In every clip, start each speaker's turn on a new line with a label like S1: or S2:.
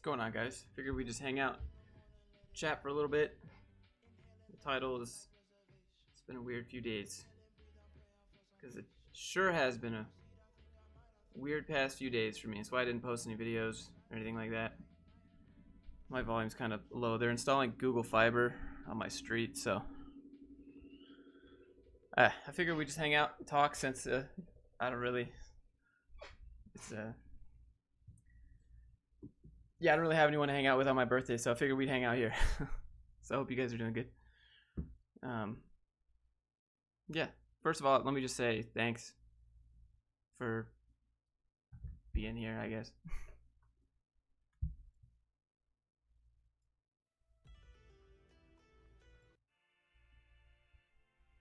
S1: What's going on, guys? Figured we just hang out, chat for a little bit. The title is It's been a weird few days. Because it sure has been a weird past few days for me. That's why I didn't post any videos or anything like that. My volume's kind of low. They're installing Google Fiber on my street, so I figured we just hang out and talk since I don't really. I don't really have anyone to hang out with on my birthday, so I figured we'd hang out here. So I hope you guys are doing good. Yeah. First of all, let me just say thanks for being here, I guess.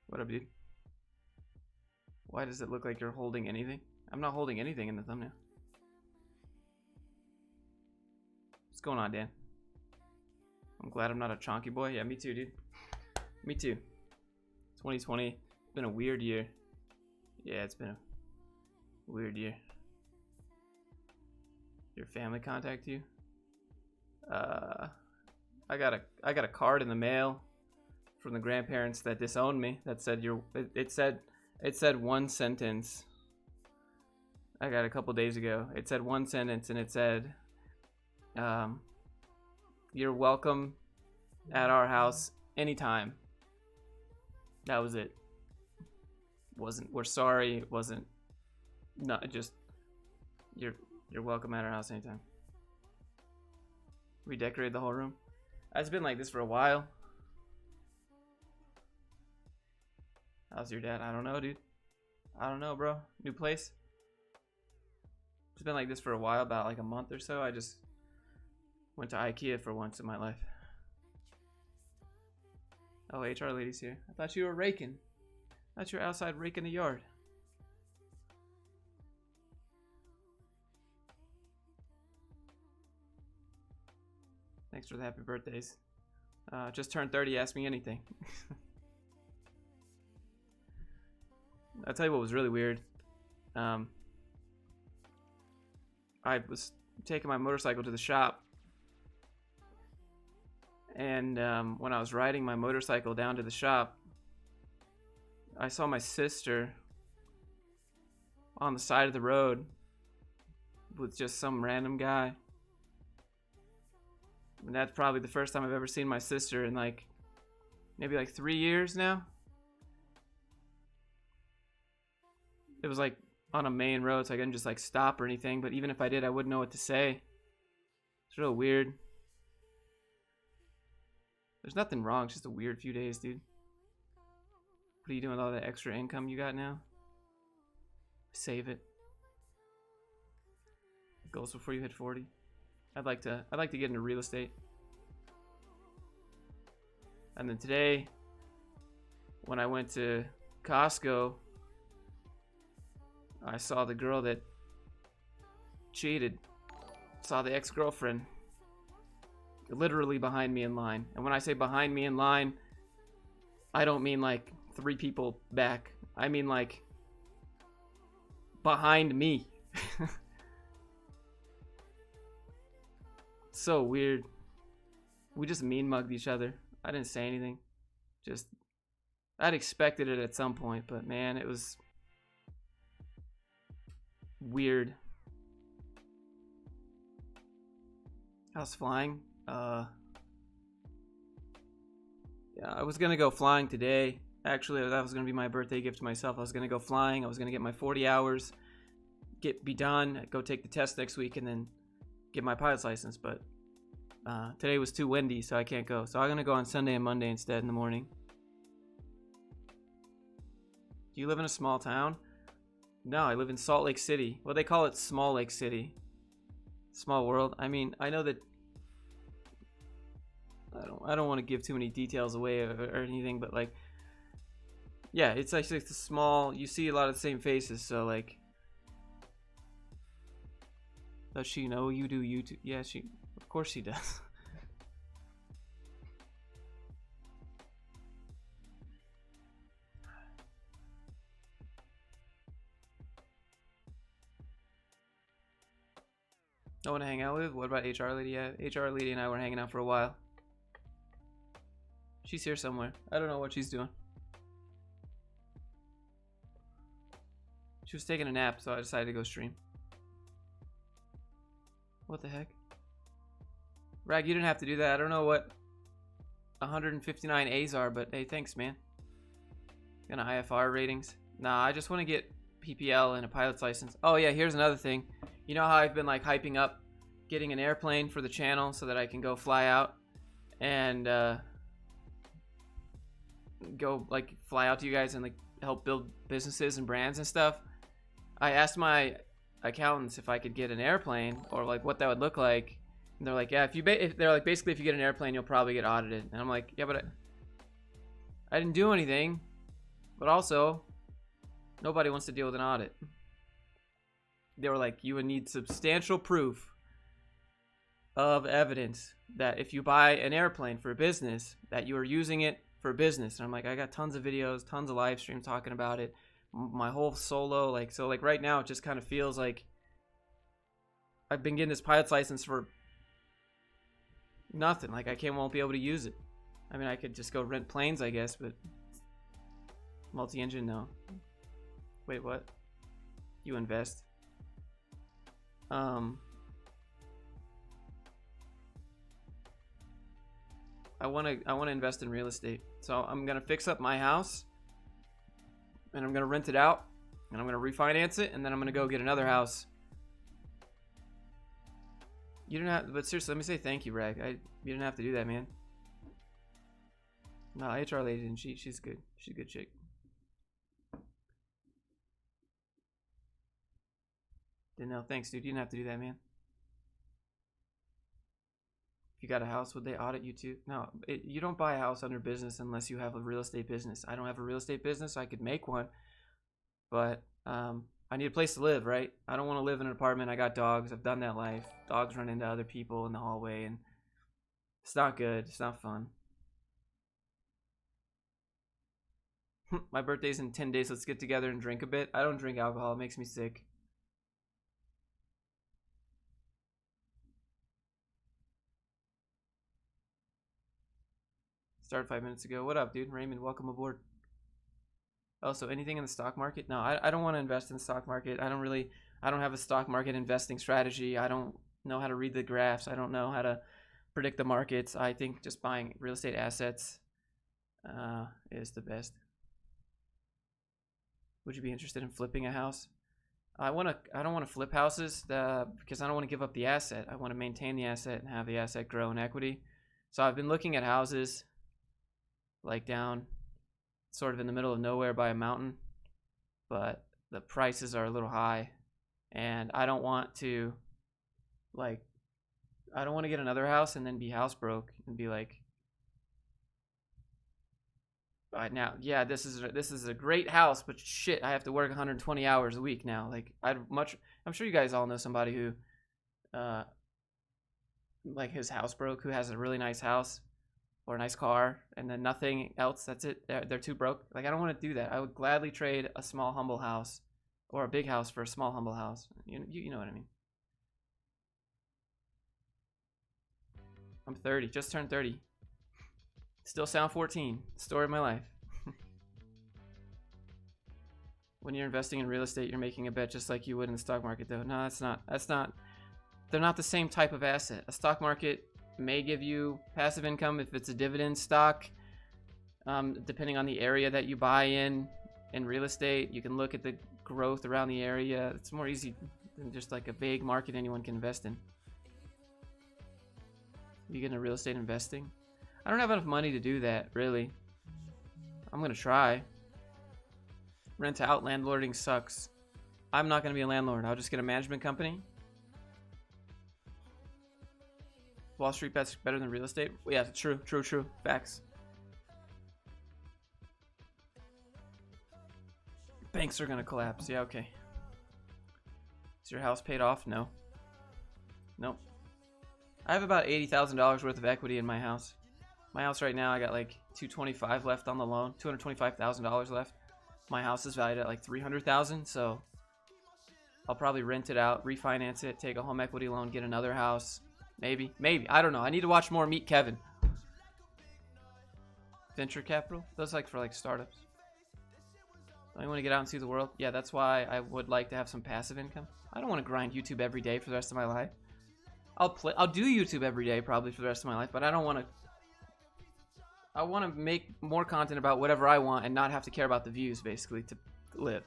S1: What up, dude? Why does it look like you're holding anything? I'm not holding anything in the thumbnail. What's going on, Dan? I'm glad I'm not a chonky boy. Yeah, me too, dude. Me too. 2020. It's been a weird year. Yeah, it's been a weird year. Your family contact you? I got a card in the mail from the grandparents that disowned me. That said it said one sentence. I got a couple days ago. It said one sentence and it said you're welcome at our house anytime. That was it. We're sorry. It wasn't. Not just you're welcome at our house anytime. Redecorated the whole room. It's been like this for a while. How's your dad? I don't know, dude. I don't know, bro. New place. It's been like this for a while, about like a month or so. I just went to IKEA for once in my life. Oh, HR lady's here. I thought you were raking. I thought you were outside raking the yard. Thanks for the happy birthdays. Just turned 30, ask me anything. I'll tell you what was really weird. I was taking my motorcycle to the shop. And when I was riding my motorcycle down to the shop, I saw my sister on the side of the road with just some random guy. And that's probably the first time I've ever seen my sister in maybe 3 years now. It was on a main road, so I couldn't just stop or anything. But even if I did, I wouldn't know what to say. It's real weird. There's nothing wrong, it's just a weird few days, dude. What are you doing with all that extra income you got now? Save it. Goals before you hit 40. I'd like to get into real estate. And then today, when I went to Costco, I saw the girl that cheated. Saw the ex-girlfriend literally behind me in line. And when I say behind me in line, I don't mean 3 people back. I mean behind me. So weird. We just mean mugged each other. I didn't say anything. I'd expected it at some point, but man, it was weird. I was flying. Yeah, I was gonna go flying today. Actually, that was gonna be my birthday gift to myself. I was gonna go flying. I was gonna get my 40 hours, be done, go take the test next week, and then get my pilot's license. But today was too windy, so I can't go. So I'm gonna go on Sunday and Monday instead in the morning. Do you live in a small town? No, I live in Salt Lake City. Well, they call it Small Lake City. Small world. I mean, I know that I don't want to give too many details away or anything, but yeah, it's it's a small. You see a lot of the same faces, so does she know you do YouTube? Yeah, of course she does. No one to hang out with? What about HR Lady? Yeah, HR Lady and I were hanging out for a while. She's here somewhere. I don't know what she's doing. She was taking a nap, so I decided to go stream. What the heck? Rag, you didn't have to do that. I don't know what 159 A's are, but hey, thanks, man. Gonna IFR ratings. Nah, I just want to get PPL and a pilot's license. Oh yeah, here's another thing. You know how I've been like hyping up getting an airplane for the channel so that I can go fly out and go like fly out to you guys and like help build businesses and brands and stuff. I asked my accountants if I could get an airplane or like what that would look like, and they're like, yeah, if they're like, basically if you get an airplane you'll probably get audited. And I'm like, yeah, but I didn't do anything. But also, nobody wants to deal with an audit. They were like, you would need substantial proof of evidence that if you buy an airplane for business, that you are using it for business. And I'm like, I got tons of videos, tons of live streams talking about it. My whole solo, like, so like right now it just kind of feels like I've been getting this pilot's license for nothing. Like won't be able to use it. I mean, I could just go rent planes, I guess, but multi-engine, no. Wait, what? You invest. I want to invest in real estate. So I'm going to fix up my house and I'm going to rent it out and I'm going to refinance it and then I'm going to go get another house. You didn't have, but seriously, let me say thank you, Rag. You didn't have to do that, man. No, HR Lady didn't. She's good. She's a good chick. Didn't know. Thanks, dude. You didn't have to do that, man. If you got a house, would they audit you too? No, you don't buy a house under business unless you have a real estate business. I don't have a real estate business. I could make one, but I need a place to live, right? I don't want to live in an apartment. I got dogs. I've done that life. Dogs run into other people in the hallway, and it's not good. It's not fun. My birthday's in 10 days. Let's get together and drink a bit. I don't drink alcohol. It makes me sick. Started 5 minutes ago. What up, dude? Raymond, welcome aboard. Oh, so anything in the stock market? No, I don't want to invest in the stock market. I don't have a stock market investing strategy. I don't know how to read the graphs. I don't know how to predict the markets. I think just buying real estate assets is the best. Would you be interested in flipping a house? I don't want to flip houses because I don't want to give up the asset. I want to maintain the asset and have the asset grow in equity. So I've been looking at houses like down sort of in the middle of nowhere by a mountain, but the prices are a little high and I don't want to get another house and then be house broke and be like, now, yeah, this is a great house, but shit, I have to work 120 hours a week now. Like, I'm sure you guys all know somebody who, like his house broke, who has a really nice house or a nice car, and then nothing else. That's it. They're too broke. Like, I don't want to do that. I would gladly trade a small humble house or a big house for a small humble house. You know what I mean. I'm 30, just turned 30. Still sound 14. Story of my life. When you're investing in real estate, you're making a bet just like you would in the stock market, though. No, that's not. They're not the same type of asset. A stock market may give you passive income if it's a dividend stock, depending on the area that you buy in. In real estate, you can look at the growth around the area. It's more easy than just like a vague market anyone can invest in. You get into real estate investing? I don't have enough money to do that, really. I'm gonna try. Rent out, landlording sucks. I'm not gonna be a landlord. I'll just get a management company. Wall Street bets better than real estate? Well, yeah, true. Facts. Banks are gonna collapse. Yeah, okay. Is your house paid off? No. Nope. I have about $80,000 worth of equity in my house. My house right now, I got like $225 left on the loan, $225,000 left. My house is valued at like $300,000, so I'll probably rent it out, refinance it, take a home equity loan, get another house. Maybe. I don't know. I need to watch more Meet Kevin. Venture capital? Those like for like startups. Don't you want to get out and see the world? Yeah, that's why I would like to have some passive income. I don't want to grind YouTube every day for the rest of my life. I'll do YouTube every day probably for the rest of my life, but I don't want to. I want to make more content about whatever I want and not have to care about the views basically to live.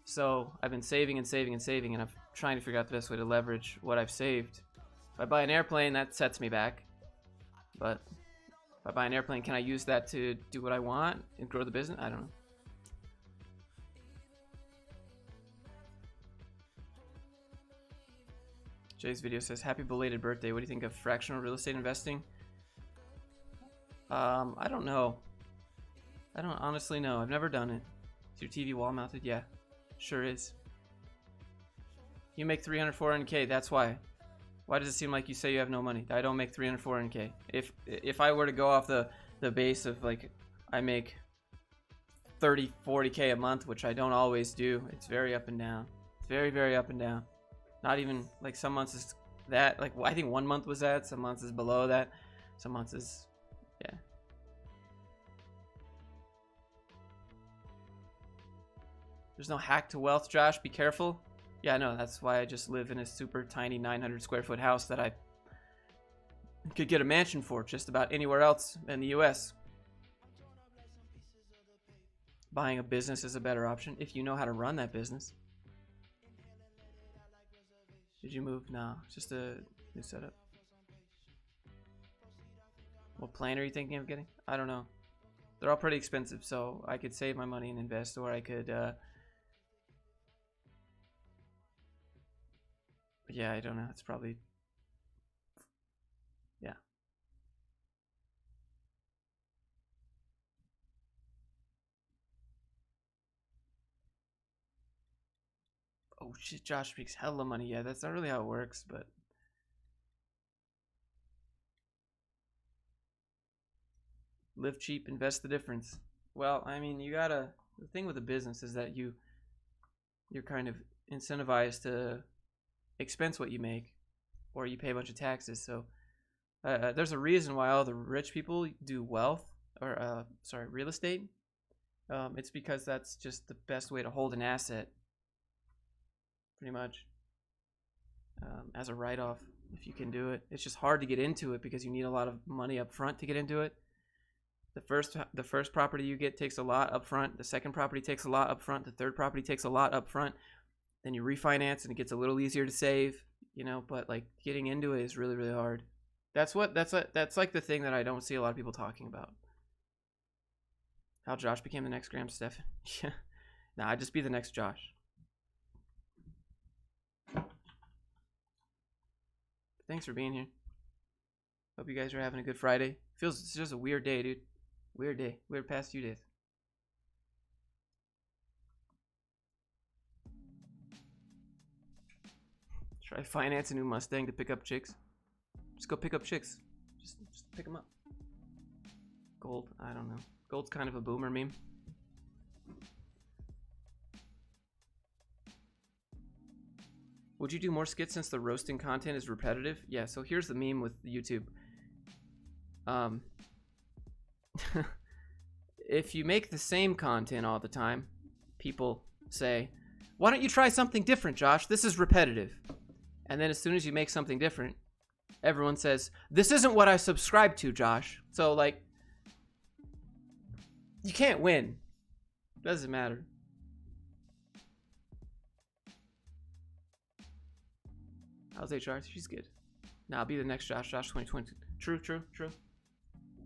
S1: So I've been saving and saving and saving, and I'm trying to figure out the best way to leverage what I've saved. If I buy an airplane, that sets me back. But if I buy an airplane, can I use that to do what I want and grow the business? I don't know. Jay's video says, happy belated birthday. What do you think of fractional real estate investing? I don't know. I don't honestly know. I've never done it. Is your TV wall mounted? Yeah, sure is. You make 300, 400K. That's why. Why does it seem like you say you have no money? I don't make 300, 400K. If I were to go off the base of like I make 30, 40K a month, which I don't always do, it's very up and down. It's very, very up and down. Not even like some months is that, like I think 1 month was that, some months is below that, some months is, yeah. There's no hack to wealth, Josh. Be careful. Yeah, no, that's why I just live in a super tiny 900 square foot house that I could get a mansion for just about anywhere else in the US. Buying a business is a better option if you know how to run that business. Did you move? No, it's just a new setup. What plan are you thinking of getting? I don't know. They're all pretty expensive, so I could save my money and invest, or I could, yeah, I don't know. It's probably, yeah. Oh shit, Josh makes hella money. Yeah, that's not really how it works, but live cheap, invest the difference. Well, I mean, you gotta, the thing with a business is that you're kind of incentivized to expense what you make, or you pay a bunch of taxes. So there's a reason why all the rich people do wealth, or real estate. It's because that's just the best way to hold an asset, pretty much, as a write-off, if you can do it. It's just hard to get into it because you need a lot of money up front to get into it. The first property you get takes a lot up front. The second property takes a lot up front. The third property takes a lot up front. Then you refinance and it gets a little easier to save, you know, but like getting into it is really, really hard. That's like the thing that I don't see a lot of people talking about. How Josh became the next Graham Stephan. Yeah. Nah, I'd just be the next Josh. Thanks for being here. Hope you guys are having a good Friday. Feels it's just a weird day, dude. Weird day. Weird past few days. Try finance a new Mustang to pick up chicks. Just go pick up chicks. Just pick them up. Gold. I don't know. Gold's kind of a boomer meme. Would you do more skits since the roasting content is repetitive? Yeah, so here's the meme with YouTube. If you make the same content all the time, people say, why don't you try something different, Josh? This is repetitive. And then as soon as you make something different, everyone says, this isn't what I subscribe to, Josh. So, like, you can't win. Doesn't matter. How's HR? She's good. Now I'll be the next Josh. Josh 2020. True.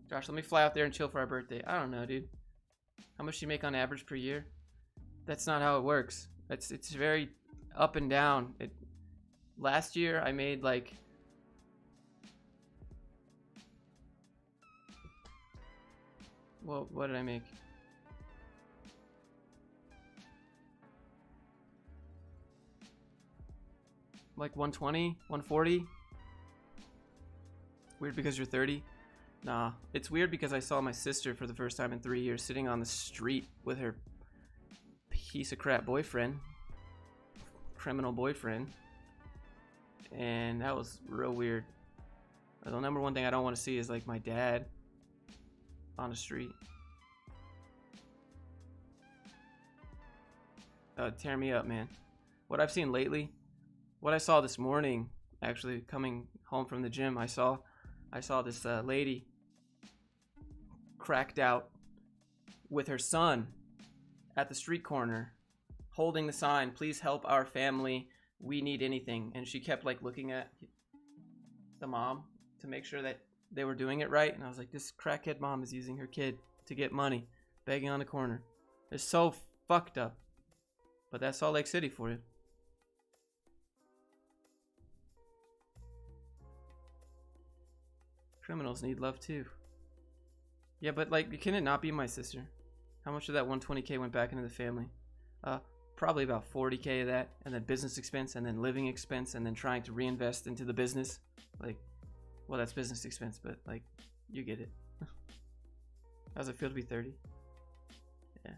S1: Josh, let me fly out there and chill for our birthday. I don't know, dude. How much do you make on average per year? That's not how it works. It's very up and down. Last year I made like what did I make? Like 120, 140. Weird because you're 30. Nah, it's weird because I saw my sister for the first time in 3 years sitting on the street with her piece of crap boyfriend. criminal boyfriend, and that was real weird. The number one thing I don't want to see is like my dad on the street. Tear me up, man. What I've seen lately, what I saw this morning, actually coming home from the gym, I saw this lady cracked out with her son at the street corner, holding the sign, "Please help our family. We need anything." And she kept like looking at the mom to make sure that they were doing it right. And I was like, this crackhead mom is using her kid to get money, begging on the corner. It's so fucked up. But that's Salt Lake City for you. Criminals need love too. Yeah, but like, can it not be my sister? How much of that 120K went back into the family? Probably about 40K of that, and then business expense, and then living expense, and then trying to reinvest into the business. Like, well, that's business expense, but like, you get it. How does it feel to be 30? Yeah.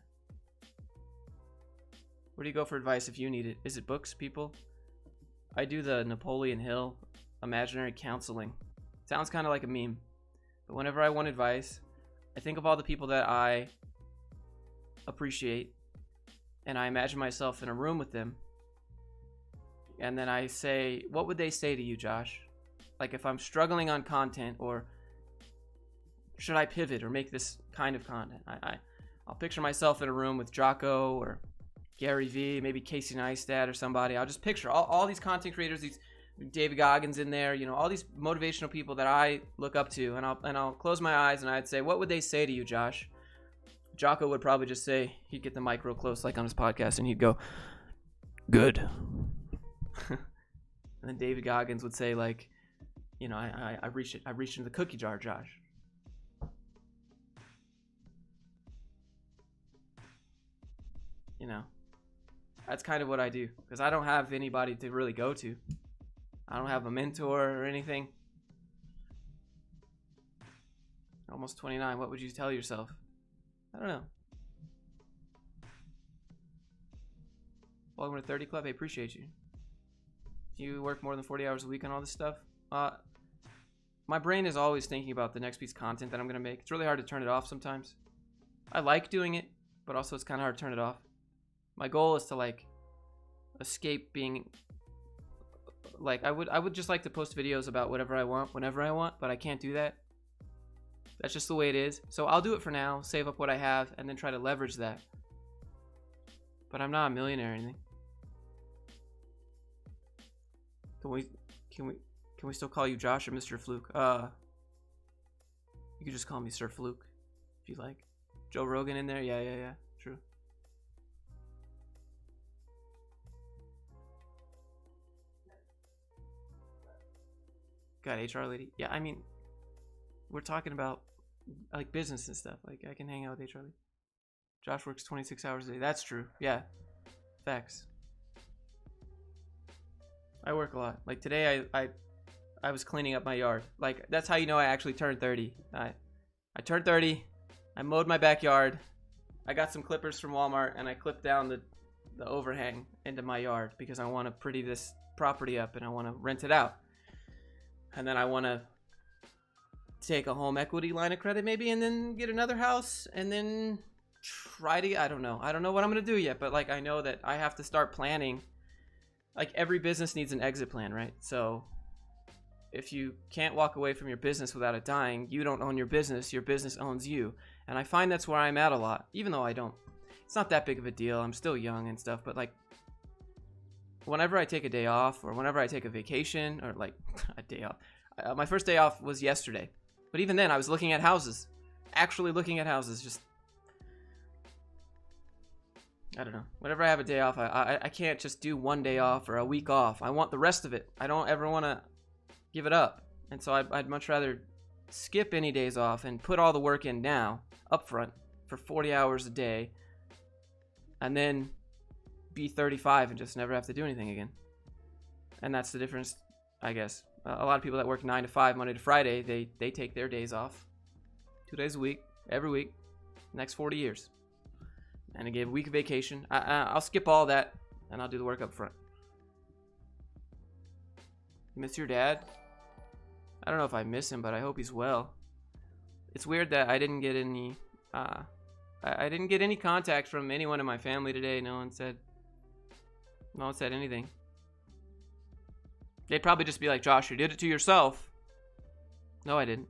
S1: Where do you go for advice if you need it? Is it books, people? I do the Napoleon Hill imaginary counseling. Sounds kind of like a meme, but whenever I want advice, I think of all the people that I appreciate, and I imagine myself in a room with them, and then I say, what would they say to you, Josh? Like if I'm struggling on content, or should I pivot or make this kind of content? I'll picture myself in a room with Jocko or Gary Vee, maybe Casey Neistat or somebody. I'll just picture all these content creators, these David Goggins in there, you know, all these motivational people that I look up to, and I'll close my eyes and I'd say, what would they say to you, Josh? Jocko would probably just say, he'd get the mic real close like on his podcast, and he'd go, good. And then David Goggins would say, like, you know, I reached into the cookie jar, Josh. You know, that's kind of what I do, because I don't have anybody to really go to. I don't have a mentor or anything. Almost 29. What would you tell yourself? I don't know. Welcome to 30 Club. I appreciate you. Do you work more than 40 hours a week on all this stuff? My brain is always thinking about the next piece of content that I'm going to make. It's really hard to turn it off sometimes. I like doing it, but also it's kind of hard to turn it off. My goal is to like escape being like, I would just like to post videos about whatever I want, whenever I want, but I can't do that. That's just the way it is. So I'll do it for now, save up what I have, and then try to leverage that. But I'm not a millionaire or anything. Can we still call you Josh or Mr. Fluke? You could just call me Sir Fluke if you like. Joe Rogan in there? Yeah. True. Got HR lady? Yeah, I mean, we're talking about like business and stuff. Like I can hang out with HR lady. Josh works 26 hours a day. That's true. Yeah. Facts. I work a lot. Like today I was cleaning up my yard. Like that's how you know I actually turned 30. I turned 30. I mowed my backyard. I got some clippers from Walmart and I clipped down the overhang into my yard because I want to pretty this property up and I want to rent it out. And then I want to take a home equity line of credit maybe, and then get another house, and then try to, I don't know what I'm going to do yet, but like I know that I have to start planning. Like every business needs an exit plan, right? So if you can't walk away from your business without it dying, you don't own your business owns you. And I find that's where I'm at a lot, even though it's not that big of a deal. I'm still young and stuff, but like whenever I take a day off or whenever I take a vacation or like a day off, my first day off was yesterday. But even then I was looking at houses, actually looking at houses. Just, I don't know. Whenever I have a day off, I can't just do one day off or a week off. I want the rest of it. I don't ever want to give it up. And so I'd much rather skip any days off and put all the work in now, up front, for 40 hours a day, and then be 35 and just never have to do anything again. And that's the difference, I guess. A lot of people that work 9 to 5, Monday to Friday, they take their days off 2 days a week, every week, next 40 years. And I get a week of vacation. I'll skip all that and I'll do the work up front. Miss your dad? I don't know if I miss him, but I hope he's well. It's weird that I didn't get any, I didn't get any contact from anyone in my family today. No one said anything. They'd probably just be like, Josh, you did it to yourself. No, I didn't.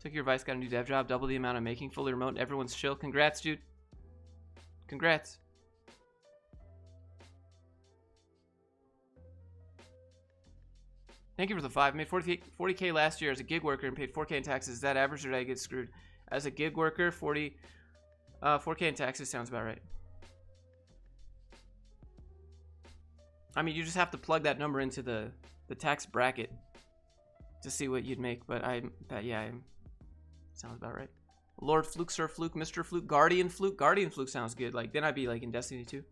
S1: Took your advice, got a new dev job, double the amount I'm making, fully remote, everyone's chill. Congrats, dude. Congrats. Thank you for the 5. I made 40K last year as a gig worker and paid 4K in taxes. Is that average or did I get screwed? As a gig worker, 4K in taxes sounds about right. I mean, you just have to plug that number into the tax bracket to see what you'd make. But sounds about right. Lord Fluke, Sir Fluke, Mr. Fluke, Guardian Fluke. Guardian Fluke sounds good. Like, then I'd be like in Destiny 2.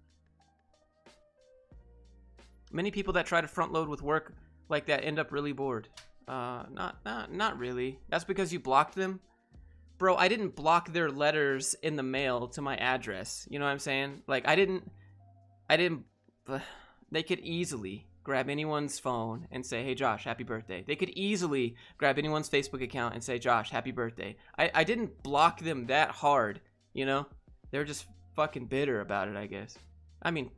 S1: Many people that try to front load with work like that end up really bored. Not really. That's because you blocked them. Bro, I didn't block their letters in the mail to my address. You know what I'm saying? Like, I didn't, they could easily grab anyone's phone and say, hey, Josh, happy birthday. They could easily grab anyone's Facebook account and say, Josh, happy birthday. I didn't block them that hard, you know? They're just fucking bitter about it, I guess. I mean,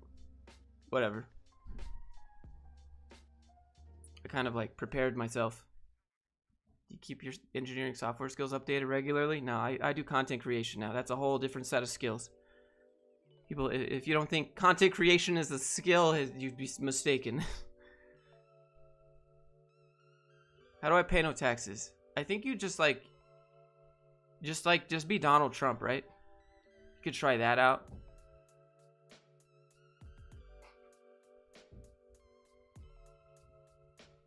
S1: whatever. I kind of like prepared myself. Do you keep your engineering software skills updated regularly? No, I do content creation now. That's a whole different set of skills. People, if you don't think content creation is a skill, you'd be mistaken. How do I pay no taxes? I think you just be Donald Trump, right? You could try that out.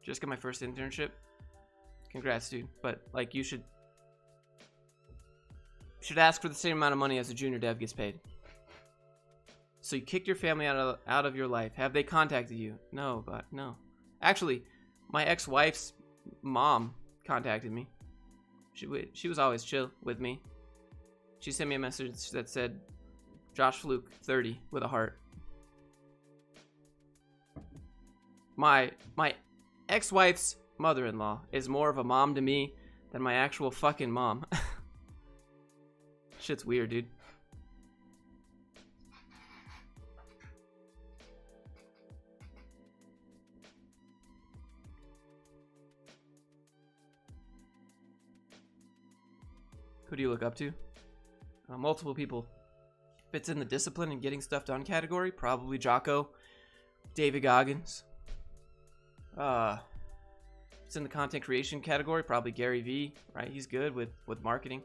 S1: Just got my first internship. Congrats, dude. But like, you should ask for the same amount of money as a junior dev gets paid. So you kicked your family out of your life. Have they contacted you? No, but no. Actually, my ex-wife's mom contacted me. She was always chill with me. She sent me a message that said, Josh Fluke 30 with a heart. My ex-wife's mother-in-law is more of a mom to me than my actual fucking mom. Shit's weird, dude. Who do you look up to? Multiple people. Fits in the discipline and getting stuff done category. Probably Jocko. David Goggins. It's in the content creation category. Probably Gary Vee, right? He's good with marketing.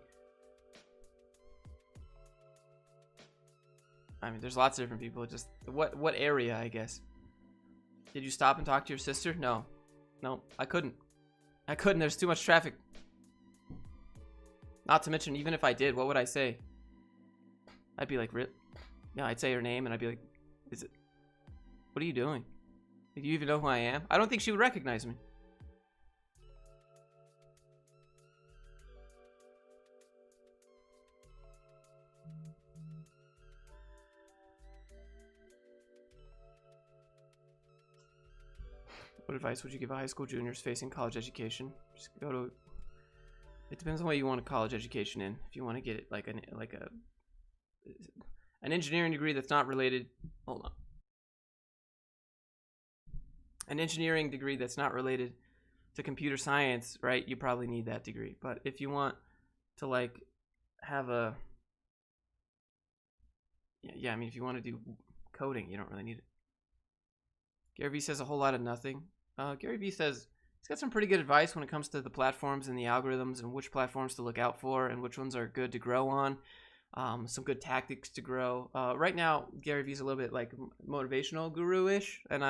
S1: I mean, there's lots of different people. Just what area, I guess. Did you stop and talk to your sister? No, I couldn't. There's too much traffic. Not to mention, even if I did, what would I say? I'd be like, yeah, I'd say her name and I'd be like, what are you doing? Do you even know who I am? I don't think she would recognize me. What advice would you give a high school juniors facing college education? Just go to. It depends on what you want a college education in. If you want to get it like an engineering degree that's not related. Hold on. An engineering degree that's not related to computer science, right? You probably need that degree. But if you want to like have a I mean, if you want to do coding, you don't really need it. Gary Vee says a whole lot of nothing. Gary Vee says he's got some pretty good advice when it comes to the platforms and the algorithms and which platforms to look out for and which ones are good to grow on. Some good tactics to grow. Right now, Gary Vee's a little bit like motivational guru-ish, and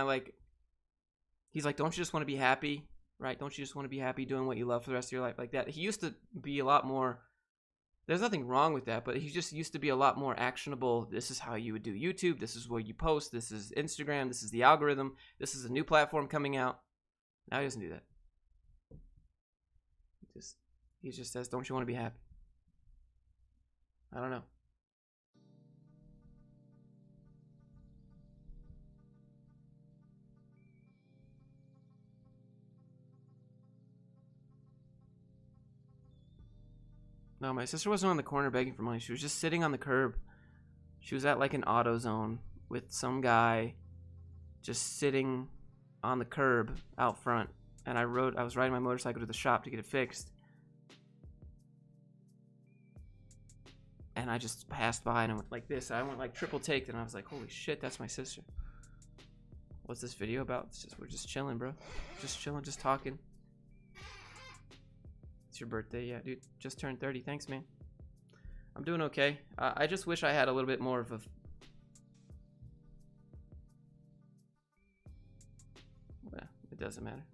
S1: he's like, don't you just want to be happy, right? Don't you just want to be happy doing what you love for the rest of your life like that? He used to be a lot more. There's nothing wrong with that, but he just used to be a lot more actionable. This is how you would do YouTube. This is where you post. This is Instagram. This is the algorithm. This is a new platform coming out. Now he doesn't do that. He just says, don't you want to be happy? I don't know. No, my sister wasn't on the corner begging for money. She was just sitting on the curb. She was at like an AutoZone with some guy just sitting on the curb out front. And I was riding my motorcycle to the shop to get it fixed. And I just passed by and I went like this. I went like triple take and I was like, holy shit, that's my sister. What's this video about? We're just chilling, bro. Just chilling, just talking. It's your birthday, yeah, dude. Just turned 30. Thanks, man. I'm doing okay. I just wish I had a little bit more of a... Well, it doesn't matter.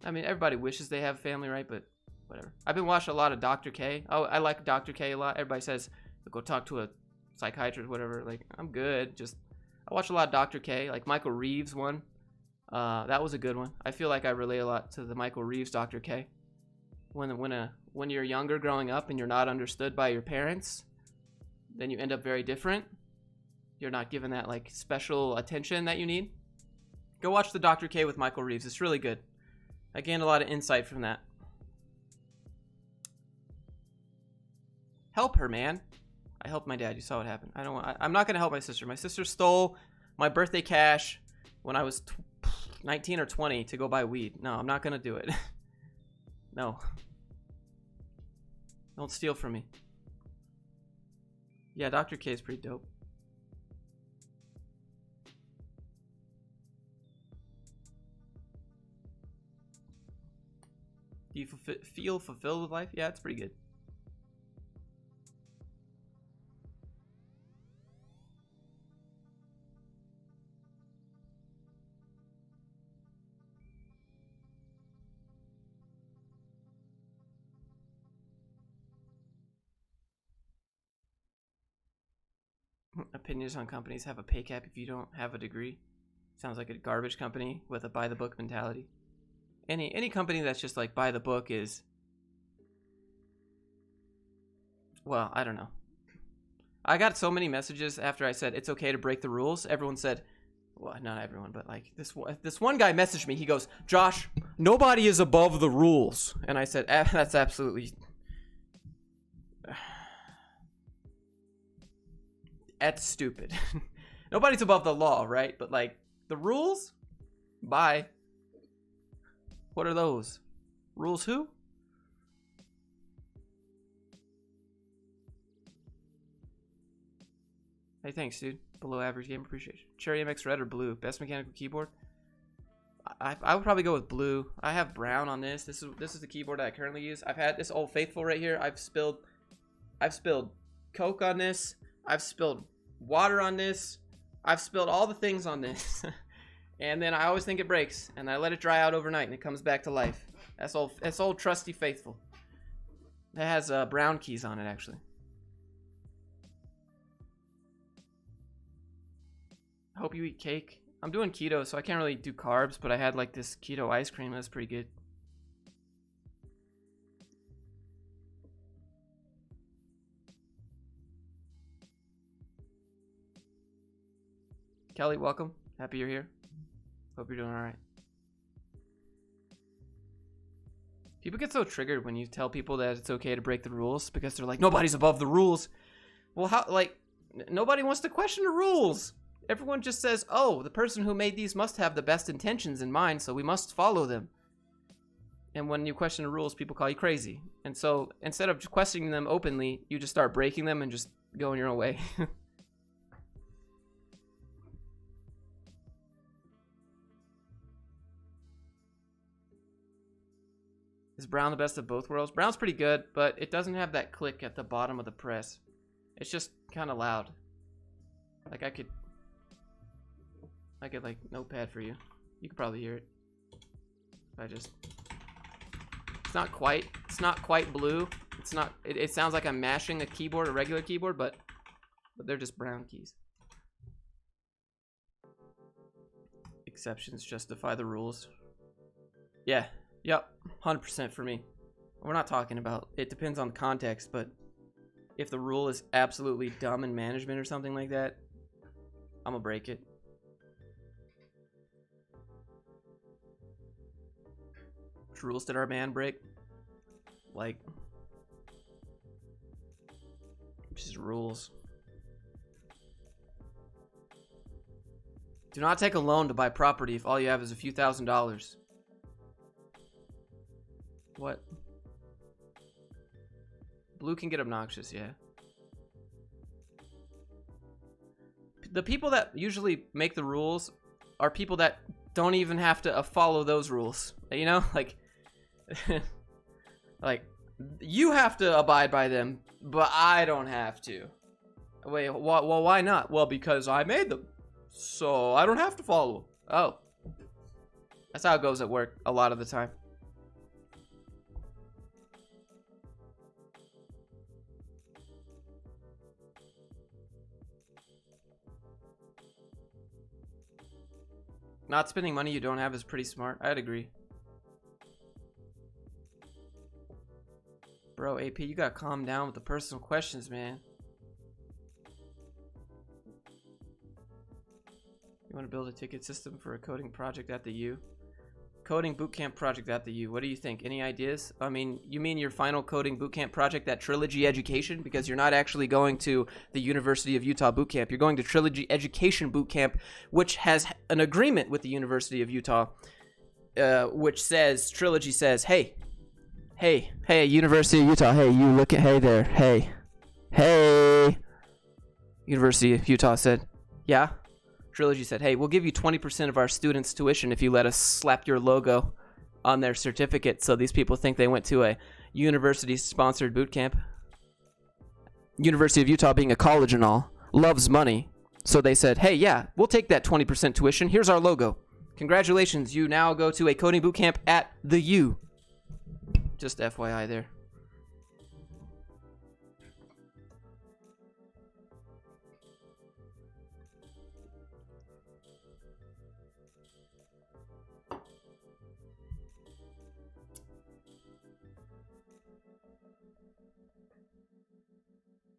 S1: I mean, everybody wishes they have family, right? But whatever. I've been watching a lot of Dr. K. Oh, I like Dr. K a lot. Everybody says, go talk to a psychiatrist, whatever. Like, I'm good. Just, I watch a lot of Dr. K. Like, Michael Reeves one. That was a good one. I feel like I relate a lot to the Michael Reeves Dr. K. When you're younger growing up and you're not understood by your parents, then you end up very different. You're not given that like special attention that you need. Go watch the Dr. K with Michael Reeves. It's really good. I gained a lot of insight from that. Help her, man. I helped my dad. You saw what happened. I'm not gonna help my sister. My sister stole my birthday cash when I was 19 or 20 to go buy weed. No, I'm not gonna do it. No. Don't steal from me. Yeah, Dr. K is pretty dope. Do you feel fulfilled with life? Yeah, it's pretty good. Opinions on companies have a pay cap if you don't have a degree. Sounds like a garbage company with a by the book mentality. Any company that's just like by the book is, well, I don't know. I got so many messages after I said it's okay to break the rules. Everyone said, well, not everyone, but like this one guy messaged me. He goes, Josh, nobody is above the rules. And I said, that's absolutely... That's stupid. Nobody's above the law, right? But like the rules? Bye. What are those? Rules who? Hey, thanks, dude. Below average game appreciation. Cherry MX Red or blue? Best mechanical keyboard? I would probably go with blue. I have brown on this. This is the keyboard I currently use. I've had this Old Faithful right here. I've spilled Coke on this. I've spilled water on this. I've spilled all the things on this. And then I always think it breaks. And I let it dry out overnight and it comes back to life. That's old trusty Faithful. It has brown keys on it, actually. I hope you eat cake. I'm doing keto, so I can't really do carbs, but I had like this keto ice cream. That's pretty good. Kelly, welcome. Happy you're here. Hope you're doing all right. People get so triggered when you tell people that it's okay to break the rules because they're like, nobody's above the rules. Well, how, like, nobody wants to question the rules. Everyone just says, oh, the person who made these must have the best intentions in mind, so we must follow them. And when you question the rules, people call you crazy. And so instead of questioning them openly, you just start breaking them and just going your own way. Is brown the best of both worlds? Brown's pretty good, but it doesn't have that click at the bottom of the press. It's just kind of loud. Like I could like notepad for you. You could probably hear it. It's not quite blue. It sounds like I'm mashing a keyboard, a regular keyboard, but they're just brown keys. Exceptions justify the rules. Yeah. Yep, 100% for me. We're not talking about, it depends on the context, but if the rule is absolutely dumb in management or something like that, I'm gonna break it. Which rules did our man break? Like, Just rules. Do not take a loan to buy property if all you have is a few $1,000s. What? Blue can get obnoxious, yeah. The people that usually make the rules are people that don't even have to follow those rules. You know, like, like you have to abide by them, but I don't have to. Wait, well, why not? Well, because I made them, so I don't have to follow them. Oh, that's how it goes at work a lot of the time. Not spending money you don't have is pretty smart. I'd agree. Bro, AP, you gotta calm down with the personal questions, man. You want to build a ticket system for a coding project at the U? Coding bootcamp project at the U. What do you think? Any ideas? I mean, you mean your final coding bootcamp project at Trilogy Education? Because you're not actually going to the University of Utah bootcamp. You're going to Trilogy Education bootcamp, which has an agreement with the University of Utah, which says, Trilogy says, hey, University of Utah, hey, you look at, hey there, hey. University of Utah said, yeah. Trilogy said, hey, we'll give you 20% of our students' tuition if you let us slap your logo on their certificate so these people think they went to a university-sponsored boot camp. University of Utah, being a college and all, loves money. So they said, hey, yeah, we'll take that 20% tuition. Here's our logo. Congratulations, you now go to a coding boot camp at the U. Just FYI there.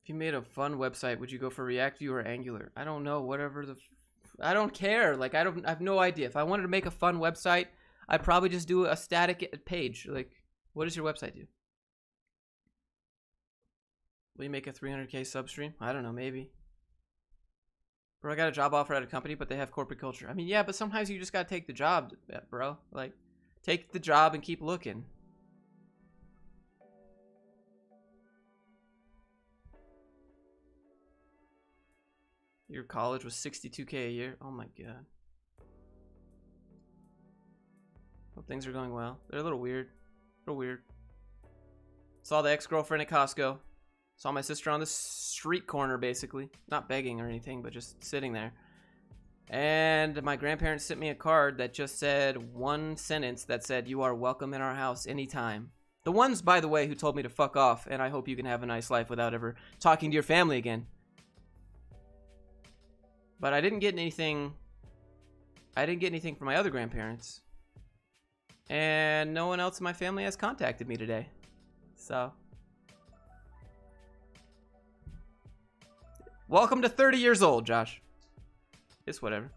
S1: If you made a fun website, would you go for React View or Angular? I don't know, whatever the... I don't care. Like, I have no idea. If I wanted to make a fun website, I'd probably just do a static page. Like, what does your website do? Will you make a 300K substream? I don't know, maybe. Bro, I got a job offer at a company, but they have corporate culture. I mean, yeah, but sometimes you just gotta take the job, bro. Like, take the job and keep looking. Your college was $62K a year. Oh my god. Hope things are going well. They're a little weird. A little weird. Saw the ex-girlfriend at Costco. Saw my sister on the street corner, basically. Not begging or anything, but just sitting there. And my grandparents sent me a card that just said one sentence that said, "You are welcome in our house anytime." The ones, by the way, who told me to fuck off, and I hope you can have a nice life without ever talking to your family again. But I didn't get anything. I didn't get anything from my other grandparents. And no one else in my family has contacted me today. So. Welcome to 30 years old, Josh. It's whatever.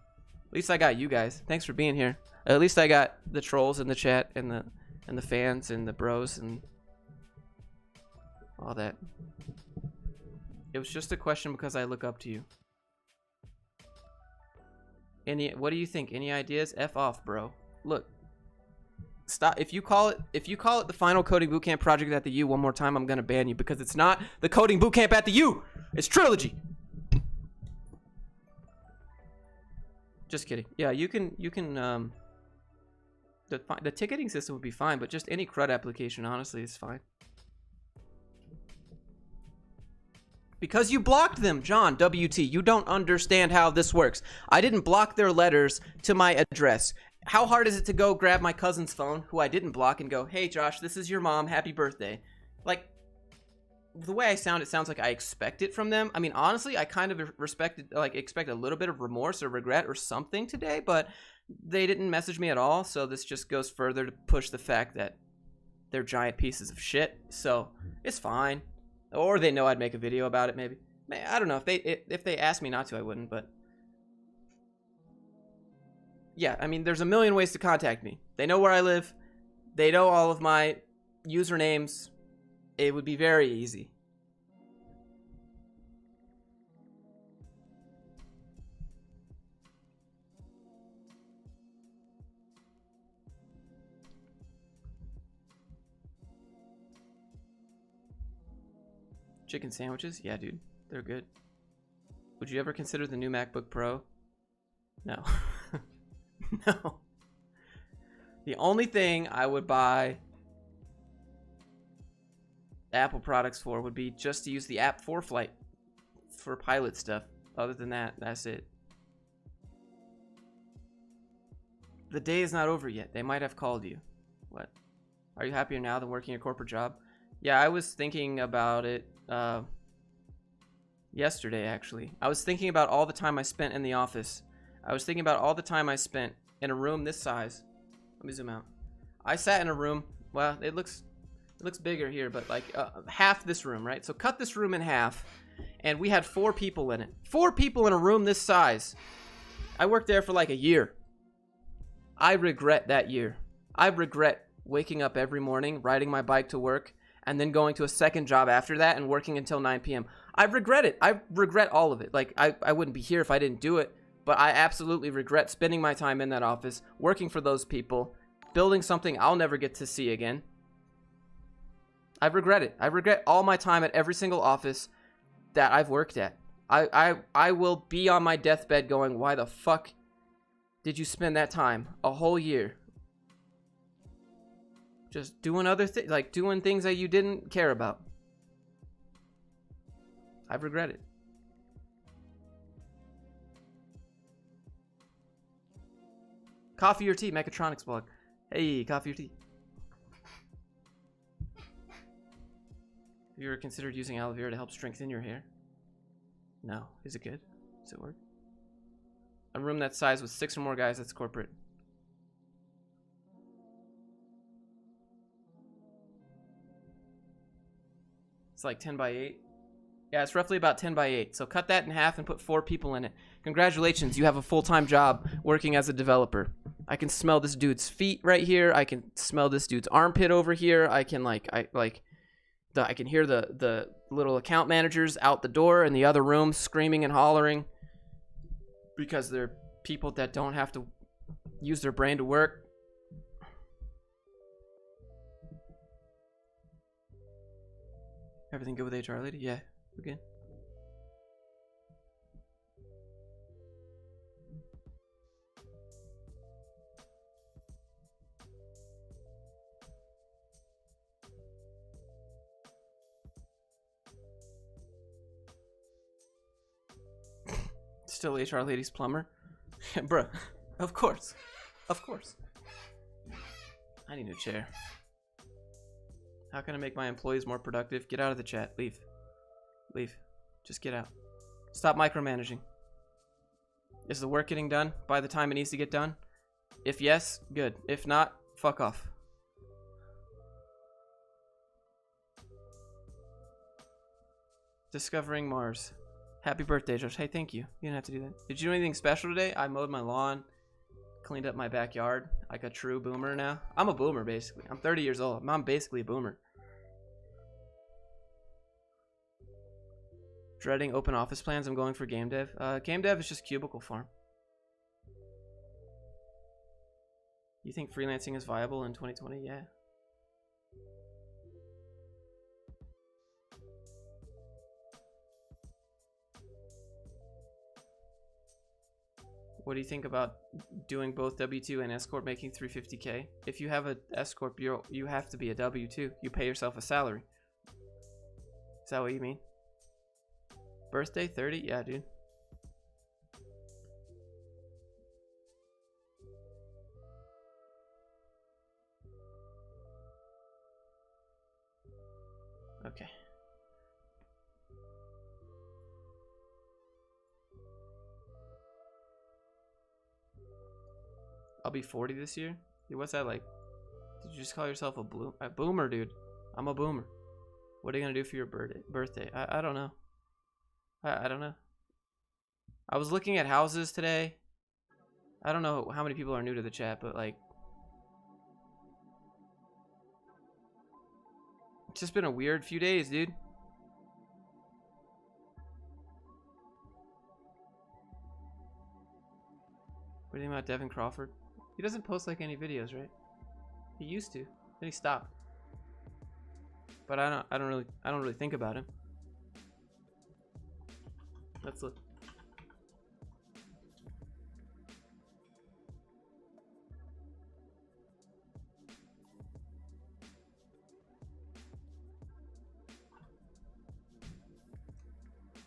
S1: At least I got you guys. Thanks for being here. At least I got the trolls in the chat and the fans and the bros and all that. It was just a question because I look up to you. What do you think? Any ideas? F off, bro. Look. Stop. If you call it the final coding bootcamp project at the U one more time, I'm gonna ban you because it's not the coding bootcamp at the U. It's Trilogy. Just kidding. Yeah, you can the ticketing system would be fine, but just any CRUD application honestly is fine. Because you blocked them, John WT. You don't understand how this works. I didn't block their letters to my address. How hard is it to go grab my cousin's phone, who I didn't block, and go, "Hey, Josh, this is your mom. Happy birthday." Like, the way I sound, it sounds like I expect it from them. I mean, honestly, I kind of expect a little bit of remorse or regret or something today, but they didn't message me at all, so this just goes further to push the fact that they're giant pieces of shit. So, it's fine. Or they know I'd make a video about it, maybe. I don't know. If they asked me not to, I wouldn't, but... Yeah, I mean, there's a million ways to contact me. They know where I live. They know all of my usernames. It would be very easy. Chicken sandwiches? Yeah, dude. They're good. Would you ever consider the new MacBook Pro? No. No. The only thing I would buy Apple products for would be just to use the app for flight for pilot stuff. Other than that, that's it. The day is not over yet. They might have called you. What? Are you happier now than working a corporate job? Yeah, I was thinking about it yesterday, actually. I was thinking about all the time I spent in the office. I was thinking about all the time I spent in a room this size. Let me zoom out. I sat in a room. Well, it looks bigger here, but like half this room, right? So cut this room in half, and we had 4 people in it. 4 people in a room this size. I worked there for like a year. I regret that year. I regret waking up every morning, riding my bike to work, and then going to a second job after that and working until 9 p.m. I regret it. I regret all of it. Like, I wouldn't be here if I didn't do it, but I absolutely regret spending my time in that office, working for those people, building something I'll never get to see again. I regret it. I regret all my time at every single office that I've worked at. I will be on my deathbed going, why the fuck did you spend that time, a whole year, just doing other things, like doing things that you didn't care about? I regret it. Coffee or tea? Mechatronics blog. Hey, coffee or tea? Have you ever considered using aloe vera to help strengthen your hair? No. Is it good? Does it work? A room that size with 6 or more guys, that's corporate. It's like 10 by 8. Yeah, it's roughly about 10 by 8. So cut that in half and put 4 people in it. Congratulations, you have a full-time job working as a developer. I can smell this dude's feet right here. I can smell this dude's armpit over here. I can I can hear the little account managers out the door in the other room screaming and hollering because they're people that don't have to use their brain to work. Everything good with HR lady? Yeah, we're good. Still HR lady's plumber? Bruh, of course. Of course. I need a chair. How can I make my employees more productive? Get out of the chat. Leave. Leave. Just get out. Stop micromanaging. Is the work getting done by the time it needs to get done? If yes, good. If not, fuck off. Discovering Mars. Happy birthday, Josh. Hey, thank you. You didn't have to do that. Did you do anything special today? I mowed my lawn, cleaned up my backyard. Like a true boomer now. I'm a boomer, basically. I'm 30 years old. I'm basically a boomer. Dreading open office plans. I'm going for game dev. Game dev is just cubicle farm. You think freelancing is viable in 2020? Yeah. What do you think about doing both W2 and S Corp making $350K? If you have a S Corp, you have to be a W2. You pay yourself a salary. Is that what you mean? Birthday 30? Yeah, dude. Okay. I'll be 40 this year. Dude, what's that like? Did you just call yourself a boomer, dude? I'm a boomer. What are you gonna do for your birthday? I don't know. I don't know. I was looking at houses today. I don't know how many people are new to the chat, but like, it's just been a weird few days, dude. What do you think about Devin Crawford? He doesn't post like any videos, right? He used to. Then he stopped. But I don't really think about him. Let's look.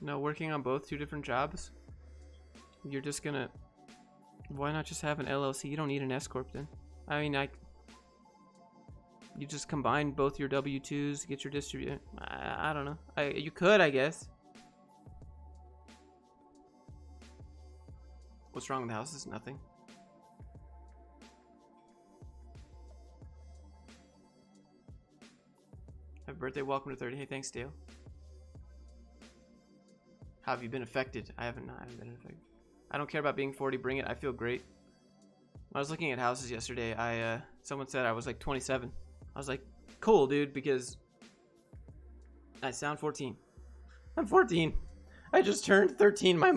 S1: No, working on both, 2 different jobs. You're just gonna. Why not just have an LLC? You don't need an S corp then. I mean, you just combine both your W-2s, get your distributor. I don't know. You could, I guess. What's wrong with the house? Is nothing. Happy birthday, welcome to 30. Hey, thanks, Dale. How have you been affected? I haven't been affected. I don't care about being 40, bring it. I feel great. When I was looking at houses yesterday, someone said I was like 27. I was like, cool, dude, because I sound 14. I'm 14. I just turned 13. My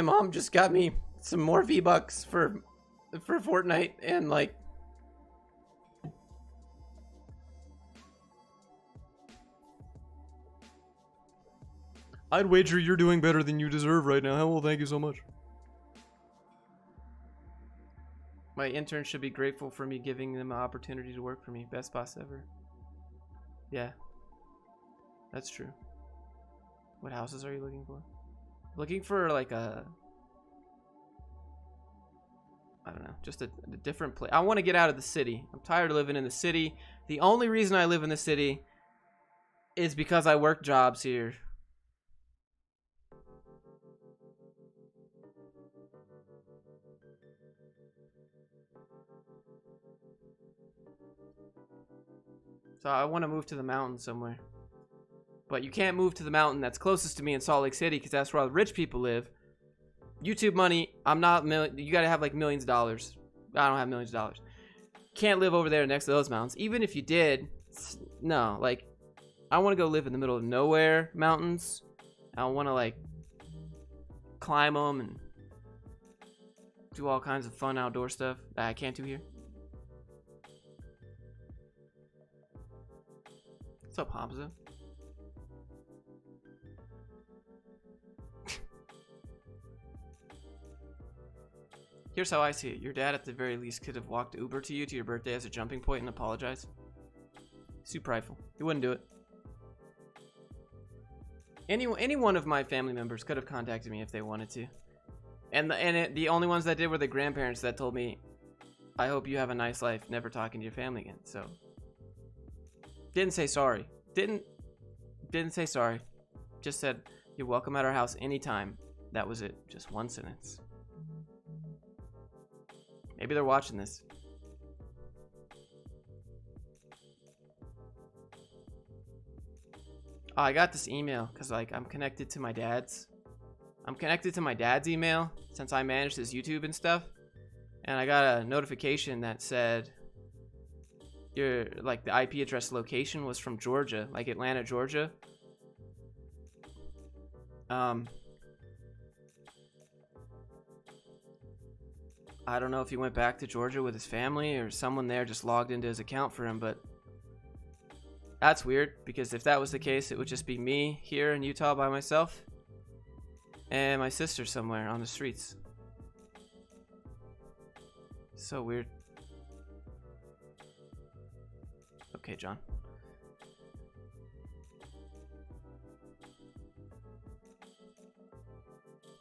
S1: mom just got me some more V-Bucks for Fortnite, and like, I'd wager you're doing better than you deserve right now. Well, thank you so much. My intern should be grateful for me giving them an opportunity to work for me. Best boss ever. Yeah. That's true. What houses are you looking for? Looking for like a... I don't know. Just a different place. I want to get out of the city. I'm tired of living in the city. The only reason I live in the city is because I work jobs here. So I want to move to the mountain somewhere. But you can't move to the mountain that's closest to me in Salt Lake City because that's where all the rich people live. YouTube money, I'm not you got to have like millions of dollars. I don't have millions of dollars. Can't live over there next to those mountains. Even if you did, no, like I want to go live in the middle of nowhere mountains. I want to like climb them and do all kinds of fun outdoor stuff that I can't do here. What's up, Hamza? Here's how I see it. Your dad, at the very least, could have walked Uber to you to your birthday as a jumping point and apologized. Super prideful. He wouldn't do it. Any one of my family members could have contacted me if they wanted to. And the only ones that did were the grandparents that told me, I hope you have a nice life, never talking to your family again. So, didn't say sorry. Didn't say sorry. Just said, you're welcome at our house anytime. That was it. Just one sentence. Maybe they're watching this. Oh, I got this email because like I'm connected to my dad's. I'm connected to my dad's email since I manage his YouTube and stuff. And I got a notification that said your like the IP address location was from Georgia, like Atlanta, Georgia. I don't know if he went back to Georgia with his family or someone there just logged into his account for him, but that's weird because if that was the case, it would just be me here in Utah by myself and my sister somewhere on the streets. So weird. Okay, John.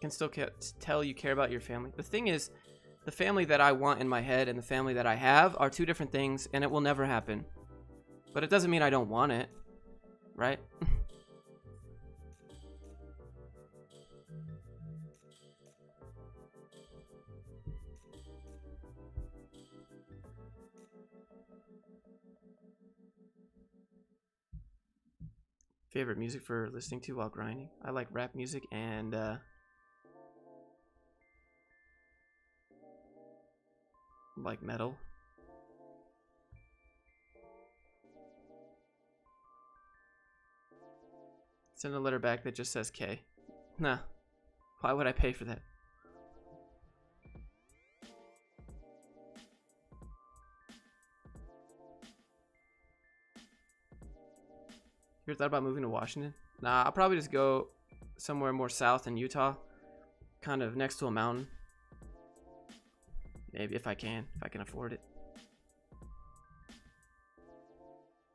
S1: Can still tell you care about your family. The thing is, the family that I want in my head and the family that I have are two different things, and it will never happen. But it doesn't mean I don't want it, right? Favorite music for listening to while grinding? I like rap music and like metal. Send a letter back that just says K. Nah. Why would I pay for that? You ever thought about moving to Washington? Nah, I'll probably just go somewhere more south in Utah, kind of next to a mountain. Maybe if I can afford it.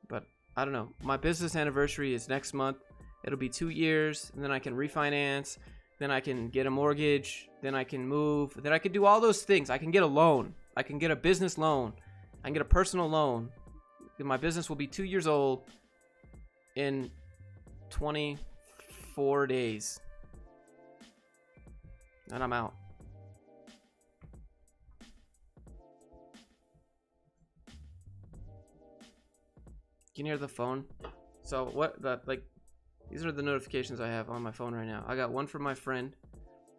S1: But I don't know. My business anniversary is next month. It'll be 2 years, and then I can refinance, then I can get a mortgage, then I can move, then I can do all those things. I can get a loan. I can get a business loan. I can get a personal loan. My business will be 2 years old in 24 days. And I'm out. Can you hear the phone? So these are the notifications I have on my phone right now. I got one from my friend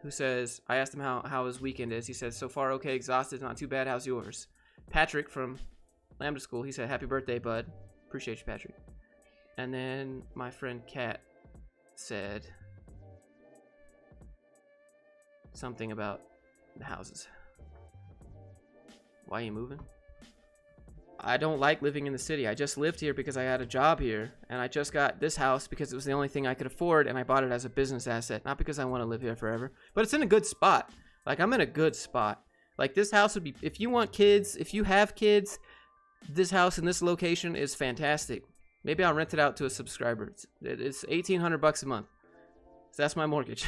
S1: who says, I asked him how his weekend is. He says, so far okay, exhausted, not too bad. How's yours? Patrick from Lambda School, he said, happy birthday, bud. Appreciate you, Patrick. And then my friend Kat said something about the houses. Why are you moving? I don't like living in the city. I just lived here because I had a job here, and I just got this house because it was the only thing I could afford, and I bought it as a business asset, not because I want to live here forever. But it's in a good spot. Like, I'm in a good spot. Like, this house would be, if you want kids, if you have kids, this house in this location is fantastic. Maybe I'll rent it out to a subscriber. It's $1,800 a month. So that's my mortgage.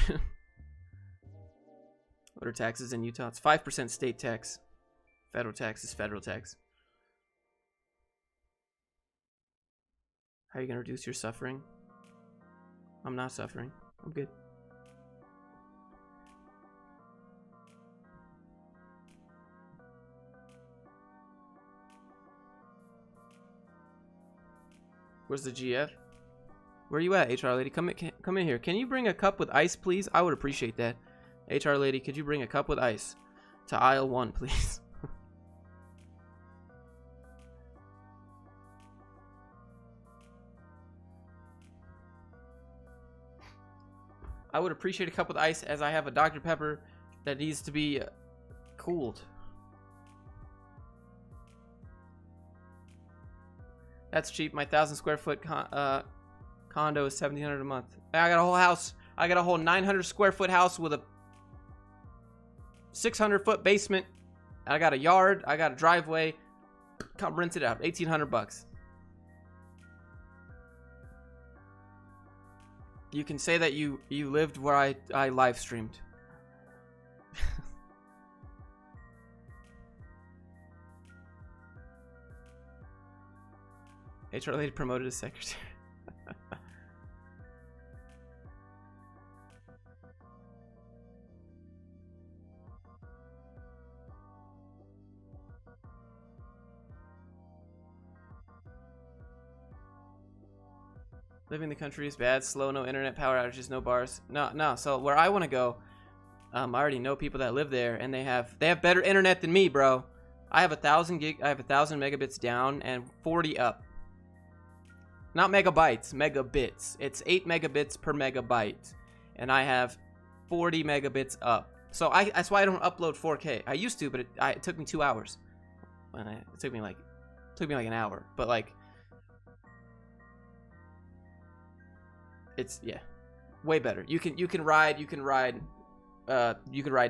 S1: What are taxes in Utah? It's 5% state tax. Federal tax is federal tax. How are you going to reduce your suffering? I'm not suffering. I'm good. Where's the GF? Where are you at, HR lady? Come in here. Can you bring a cup with ice, please? I would appreciate that. HR lady, could you bring a cup with ice to aisle 1, please? I would appreciate a cup with ice, as I have a Dr. Pepper that needs to be cooled. That's cheap. My 1,000 square foot condo is $1,700 a month. I got a whole house. I got a whole 900 square foot house with a 600 foot basement. I got a yard. I got a driveway. Come rent it out. $1,800. You can say that you lived where I live streamed. HR lady promoted as secretary. Living in the country is bad. Slow, no internet, power outages, no bars. No. So where I want to go, I already know people that live there, and they have better internet than me, bro. I have 1,000 megabits down and 40 up. Not megabytes, megabits. It's 8 megabits per megabyte, and I have 40 megabits up. So that's why I don't upload 4K. I used to, but it took me 2 hours. It took me like an hour, but like. It's way better. You can ride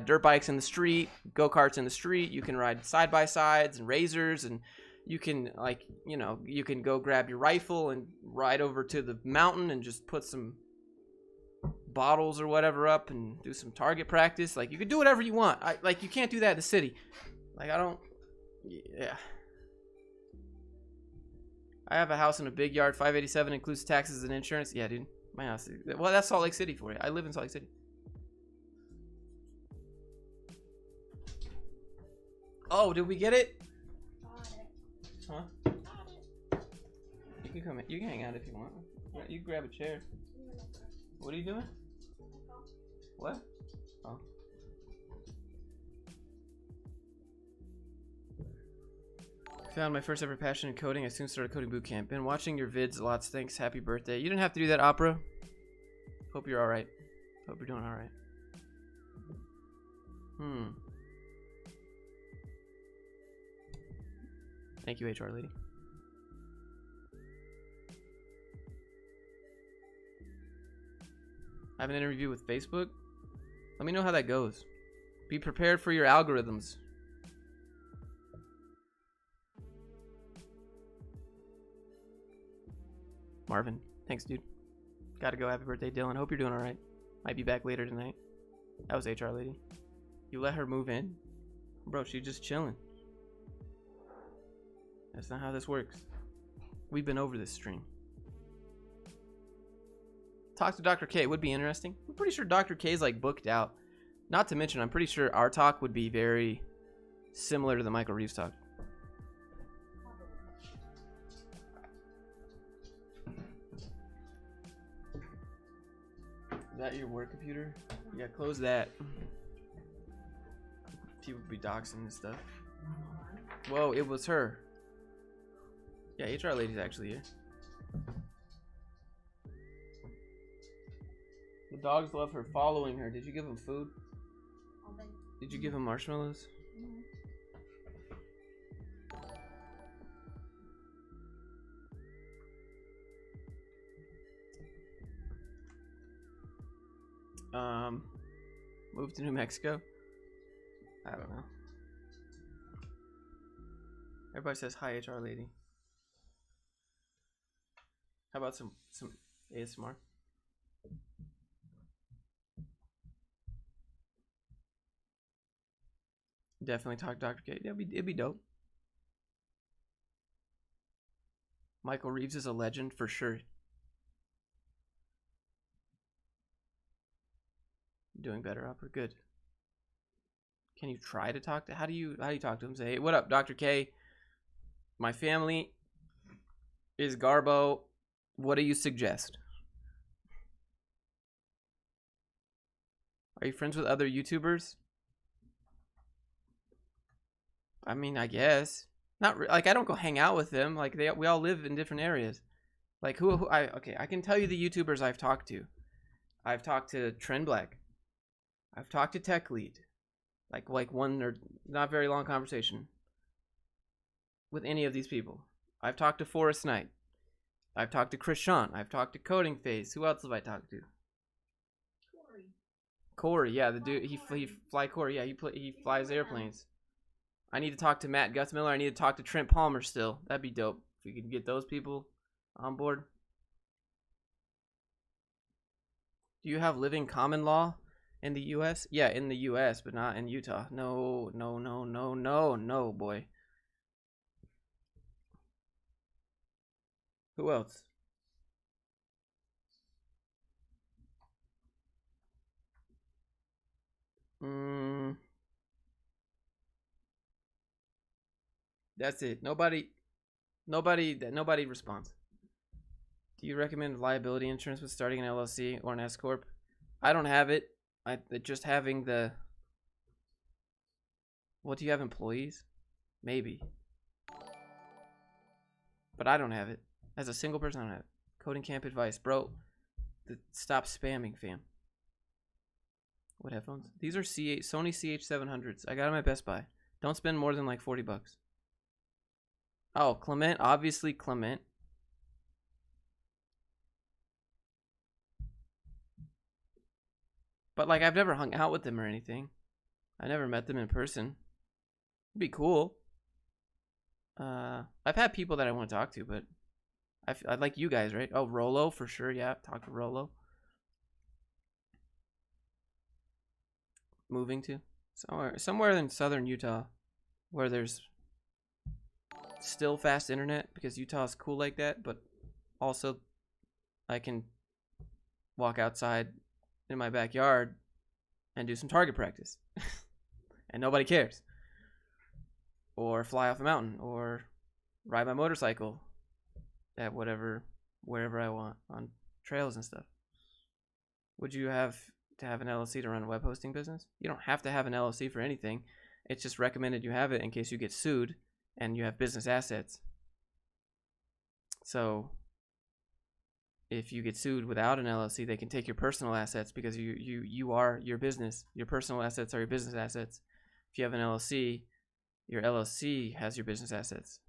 S1: dirt bikes in the street, go-karts in the street. You can ride side-by-sides and razors, and you can you can go grab your rifle and ride over to the mountain and just put some bottles or whatever up and do some target practice. Like, you can do whatever you want. You can't do that in the city. Like, I have a house in a big yard. 587 includes taxes and insurance. Yeah, dude. My house. Well, that's Salt Lake City for you. I live in Salt Lake City. Oh, did we get it? Huh? You can come in. You can hang out if you want. You grab a chair. What are you doing? What? Oh. Found my first ever passion in coding. I soon started coding boot camp. Been watching your vids lots. Thanks. Happy birthday. You didn't have to do that, Opera. Hope you're alright. Hope you're doing alright. Thank you, HR lady. I have an interview with Facebook. Let me know how that goes. Be prepared for your algorithms. Marvin, thanks, dude. Gotta go. Happy birthday, Dylan. Hope you're doing alright. Might be back later tonight. That was HR lady. You let her move in? Bro, she's just chilling. That's not how this works. We've been over this stream. Talk to Dr. K would be interesting. I'm pretty sure Dr. K is like booked out. Not to mention, I'm pretty sure our talk would be very similar to the Michael Reeves talk. Is that your work computer? Yeah, close that. People be doxing and stuff. Whoa, it was her. Yeah, HR lady's actually here. The dogs love her following her. Did you give them food? Did you give them marshmallows? Move to New Mexico? I don't know. Everybody says hi, HR lady. How about some ASMR? Definitely talk to Dr. K. It'd be dope. Michael Reeves is a legend for sure. Doing better, Upper. Good. Can you try to talk to? How do you talk to him? Say, hey, what up, Dr. K? My family is Garbo. What do you suggest? Are you friends with other YouTubers? I mean, I guess. Not like I don't go hang out with them. Like we all live in different areas. Like okay, I can tell you the YouTubers I've talked to. I've talked to Trend Black. I've talked to Tech Lead. Like one or not very long conversation with any of these people. I've talked to Forrest Knight. I've talked to Chris Sean. I've talked to Coding Phase. Who else have I talked to? Corey, yeah, the dude. He fly Corey. Yeah, he flies airplanes. I need to talk to Matt Gutzmiller. I need to talk to Trent Palmer still. That'd be dope if we could get those people on board. Do you have living common law in the U.S.? Yeah, in the U.S., but not in Utah. No, boy. Who else? That's it. Nobody responds. Do you recommend liability insurance with starting an LLC or an S corp? I don't have it. Just having the. What, do you have employees? Maybe. But I don't have it. As a single person, I don't have it. Coding camp advice, bro. Stop spamming, fam. What headphones? These are Sony CH700s. I got them at Best Buy. Don't spend more than like $40. Oh, Clement. Obviously, Clement. But like, I've never hung out with them or anything. I never met them in person. It'd be cool. I've had people that I want to talk to, but I'd like you guys, right? Oh, Rolo for sure. Yeah, talk to Rolo. Moving to somewhere in southern Utah, where there's still fast internet, because Utah's cool like that, but also I can walk outside in my backyard and do some target practice and nobody cares, or fly off a mountain, or ride my motorcycle at wherever I want on trails and stuff. Would you have to have an LLC to run a web hosting business? You don't have to have an LLC for anything. It's just recommended you have it in case you get sued and you have business assets. So if you get sued without an LLC, they can take your personal assets, because you are your business. Your personal assets are your business assets. If you have an LLC, your LLC has your business assets.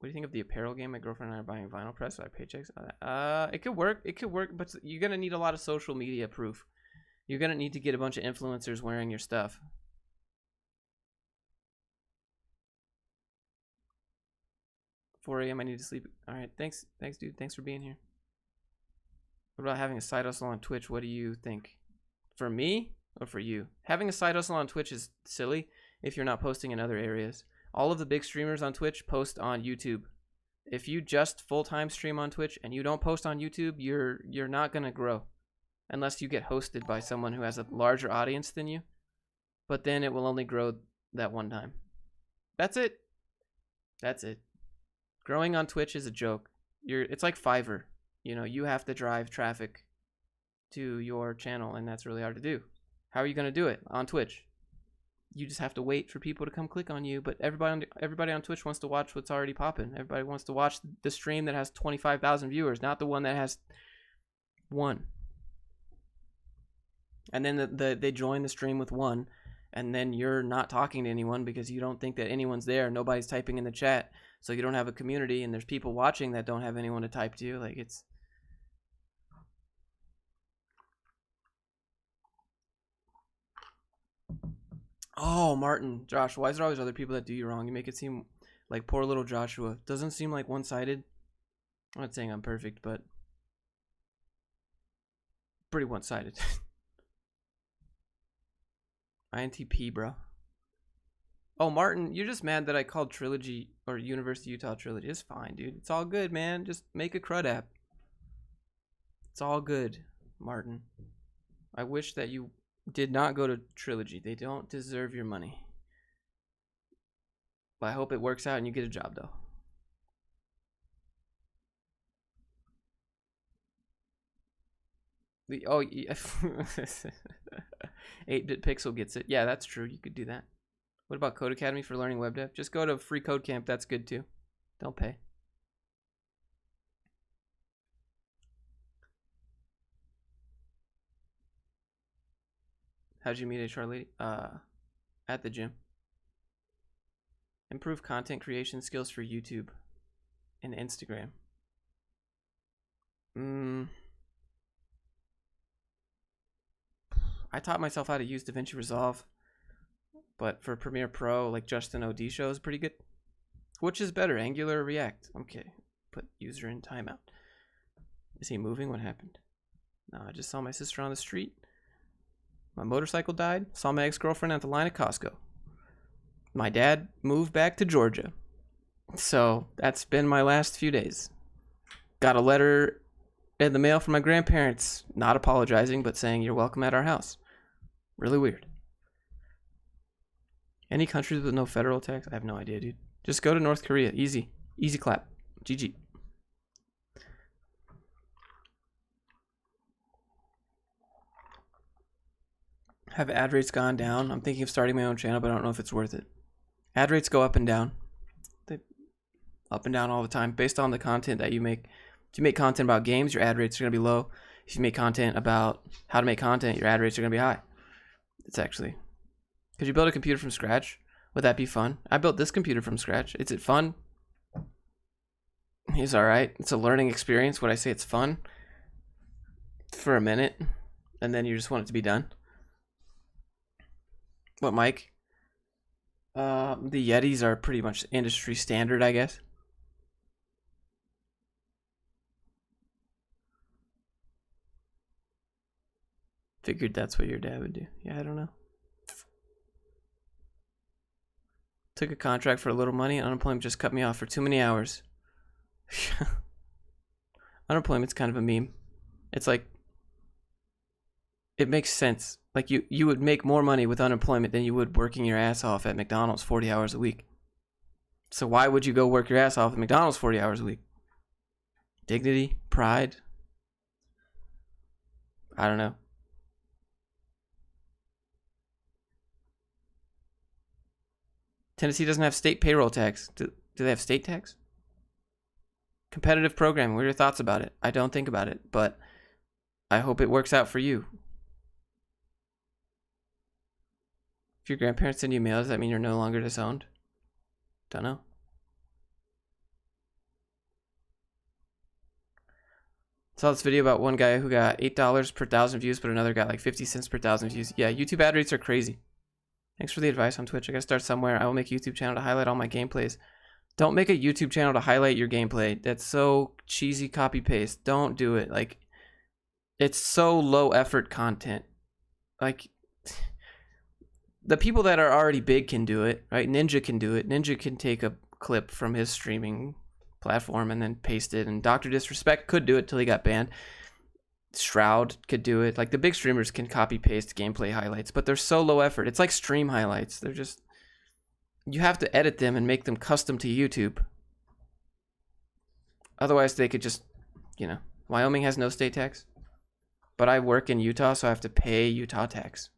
S1: What do you think of the apparel game? My girlfriend and I are buying vinyl press, so I paychecks. It could work. It could work, but you're gonna need a lot of social media proof. You're gonna need to get a bunch of influencers wearing your stuff. 4 a.m. I need to sleep. All right, thanks, dude. Thanks for being here. What about having a side hustle on Twitch? What do you think? For me or for you? Having a side hustle on Twitch is silly if you're not posting in other areas. All of the big streamers on Twitch post on YouTube. If you just full-time stream on Twitch and you don't post on YouTube, you're not gonna grow unless you get hosted by someone who has a larger audience than you. But then it will only grow that one time. That's it. That's it. Growing on Twitch is a joke. It's like Fiverr. You know, you have to drive traffic to your channel, and that's really hard to do. How are you going to do it on Twitch? You just have to wait for people to come click on you, but everybody on Twitch wants to watch what's already popping. Everybody wants to watch the stream that has 25,000 viewers, not the one that has 1. And then they join the stream with 1, and then you're not talking to anyone because you don't think that anyone's there. Nobody's typing in the chat, so you don't have a community, and there's people watching that don't have anyone to type to. Like, it's... Oh, Martin, Josh, why is there always other people that do you wrong? You make it seem like poor little Joshua. Doesn't seem like one-sided. I'm not saying I'm perfect, but pretty one-sided. INTP, bro. Oh, Martin, you're just mad that I called Trilogy or University of Utah Trilogy. It's fine, dude. It's all good, man. Just make a CRUD app. It's all good, Martin. I wish that you did not go to Trilogy. They don't deserve your money. But I hope it works out and you get a job, though. Oh, yeah. 8-bit Pixel gets it. Yeah, that's true. You could do that. What about Code Academy for learning web dev? Just go to Free Code Camp. That's good, too. Don't pay. How'd you meet HR lady? At the gym. Improve content creation skills for YouTube and Instagram. I taught myself how to use DaVinci Resolve, but for Premiere Pro, like Justin OD show is pretty good. Which is better, Angular or React? Okay, put user in timeout. Is he moving? What happened? No, I just saw my sister on the street. My motorcycle died. Saw my ex-girlfriend at the line at Costco. My dad moved back to Georgia. So that's been my last few days. Got a letter in the mail from my grandparents, not apologizing, but saying you're welcome at our house. Really weird. Any countries with no federal tax? I have no idea, dude. Just go to North Korea. Easy. Easy clap. GG. Have ad rates gone down? I'm thinking of starting my own channel, but I don't know if it's worth it. Ad rates go up and down. They up and down all the time based on the content that you make. If you make content about games, your ad rates are going to be low. If you make content about how to make content, your ad rates are going to be high. It's actually... Could you build a computer from scratch? Would that be fun? I built this computer from scratch. Is it fun? It's alright. It's a learning experience. Would I say it's fun? For a minute. And then you just want it to be done. What, Mike? The Yetis are pretty much industry standard, I guess. Figured that's what your dad would do. Yeah, I don't know. Took a contract for a little money, and unemployment just cut me off for too many hours. Unemployment's kind of a meme. It's like, it makes sense. Like you would make more money with unemployment than you would working your ass off at McDonald's 40 hours a week. So why would you go work your ass off at McDonald's 40 hours a week? Dignity? Pride? I don't know. Tennessee doesn't have state payroll tax. Do they have state tax? Competitive programming. What are your thoughts about it? I don't think about it, but I hope it works out for you. If your grandparents send you mail, does that mean you're no longer disowned? Don't know. Saw this video about one guy who got $8 per 1,000 views, but another got like 50 cents per 1,000 views. Yeah, YouTube ad rates are crazy. Thanks for the advice on Twitch. I gotta start somewhere. I will make a YouTube channel to highlight all my gameplays. Don't make a YouTube channel to highlight your gameplay. That's so cheesy copy paste. Don't do it. Like, it's so low effort content. Like, the people that are already big can do it, right? Ninja can do it. Ninja can take a clip from his streaming platform and then paste it. And Dr. Disrespect could do it till he got banned. Shroud could do it. Like, the big streamers can copy paste gameplay highlights, but they're so low effort. It's like stream highlights. They're just, you have to edit them and make them custom to YouTube. Otherwise, they could just, you know, Wyoming has no state tax, but I work in Utah, so I have to pay Utah tax.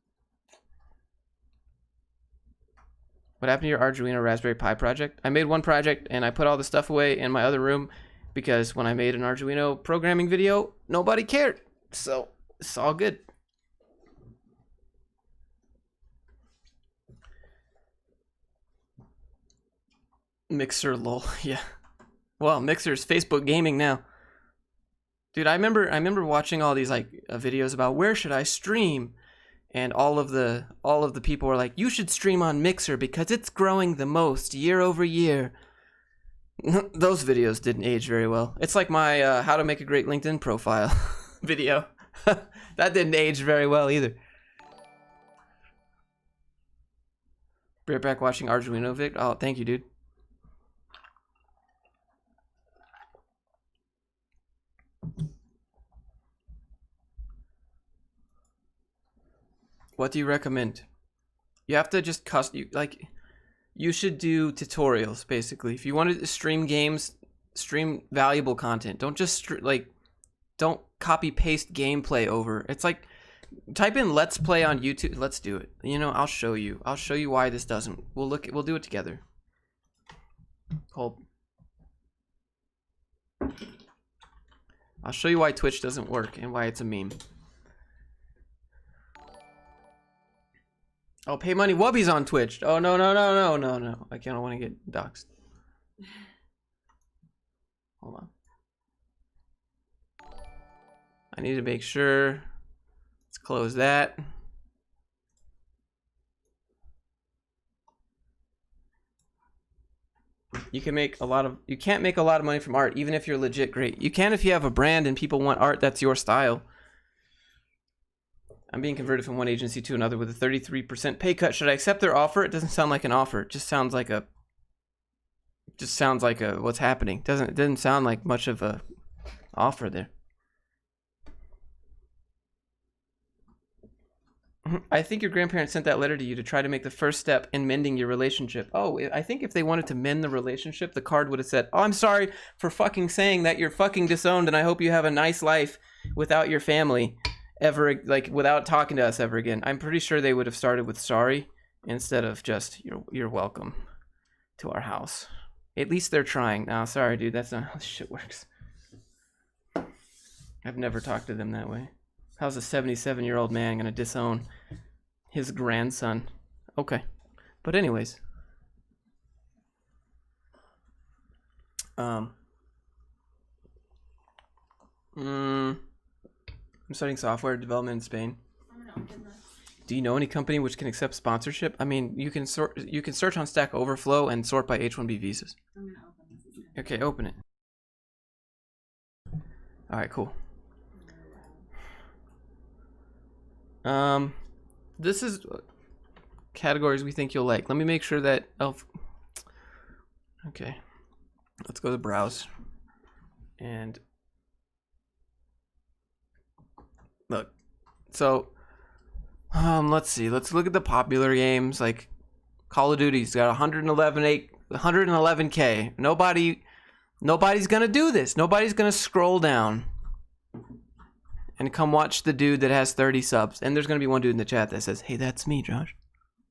S1: What happened to your Arduino Raspberry Pi project? I made one project and I put all the stuff away in my other room because when I made an Arduino programming video, nobody cared. So it's all good. Mixer, lol. Yeah. Well, Mixer's Facebook gaming now. Dude, I remember watching all these like videos about where should I stream, and all of the people were like, you should stream on Mixer because it's growing the most year over year. Those videos didn't age very well. It's like my how to make a great LinkedIn profile video. That didn't age very well either. Be right back watching Arduino Vic. Oh, thank you, dude. What do you recommend? You have to just you should do tutorials basically. If you want to stream games, stream valuable content. Don't just don't copy paste gameplay over. It's like type in let's play on YouTube. Let's do it. You know, I'll show you why this doesn't. We'll do it together. Hold. I'll show you why Twitch doesn't work and why it's a meme. Oh, pay money. Wubby's on Twitch. Oh, no. I don't want to get doxxed. Hold on. I need to make sure. Let's close that. You can't make a lot of money from art, even if you're legit great. You can if you have a brand and people want art that's your style. I'm being converted from one agency to another with a 33% pay cut. Should I accept their offer? It doesn't sound like an offer. It just sounds like a what's happening. It doesn't sound like much of a offer there. I think your grandparents sent that letter to you to try to make the first step in mending your relationship. Oh, I think if they wanted to mend the relationship, the card would have said, "Oh, I'm sorry for fucking saying that you're fucking disowned, and I hope you have a nice life without your family ever, like without talking to us ever again." I'm pretty sure they would have started with sorry instead of just you're welcome to our house. At least they're trying. No, sorry, dude, that's not how this shit works. I've never talked to them that way. How's a 77-year-old man gonna disown his grandson? Okay, but anyways, I'm studying software development in Spain. Do you know any company which can accept sponsorship? I mean, you can search on Stack Overflow and sort by H-1B visas. I'm gonna open this. Okay, open it. All right, cool. This is categories we think you'll like. Let me make sure that okay, let's go to browse and look. So let's see, let's look at the popular games. Like Call of Duty's got 111k. Nobody's gonna do this. Nobody's gonna scroll down and come watch the dude that has 30 subs. And there's going to be one dude in the chat that says, "Hey, that's me, Josh.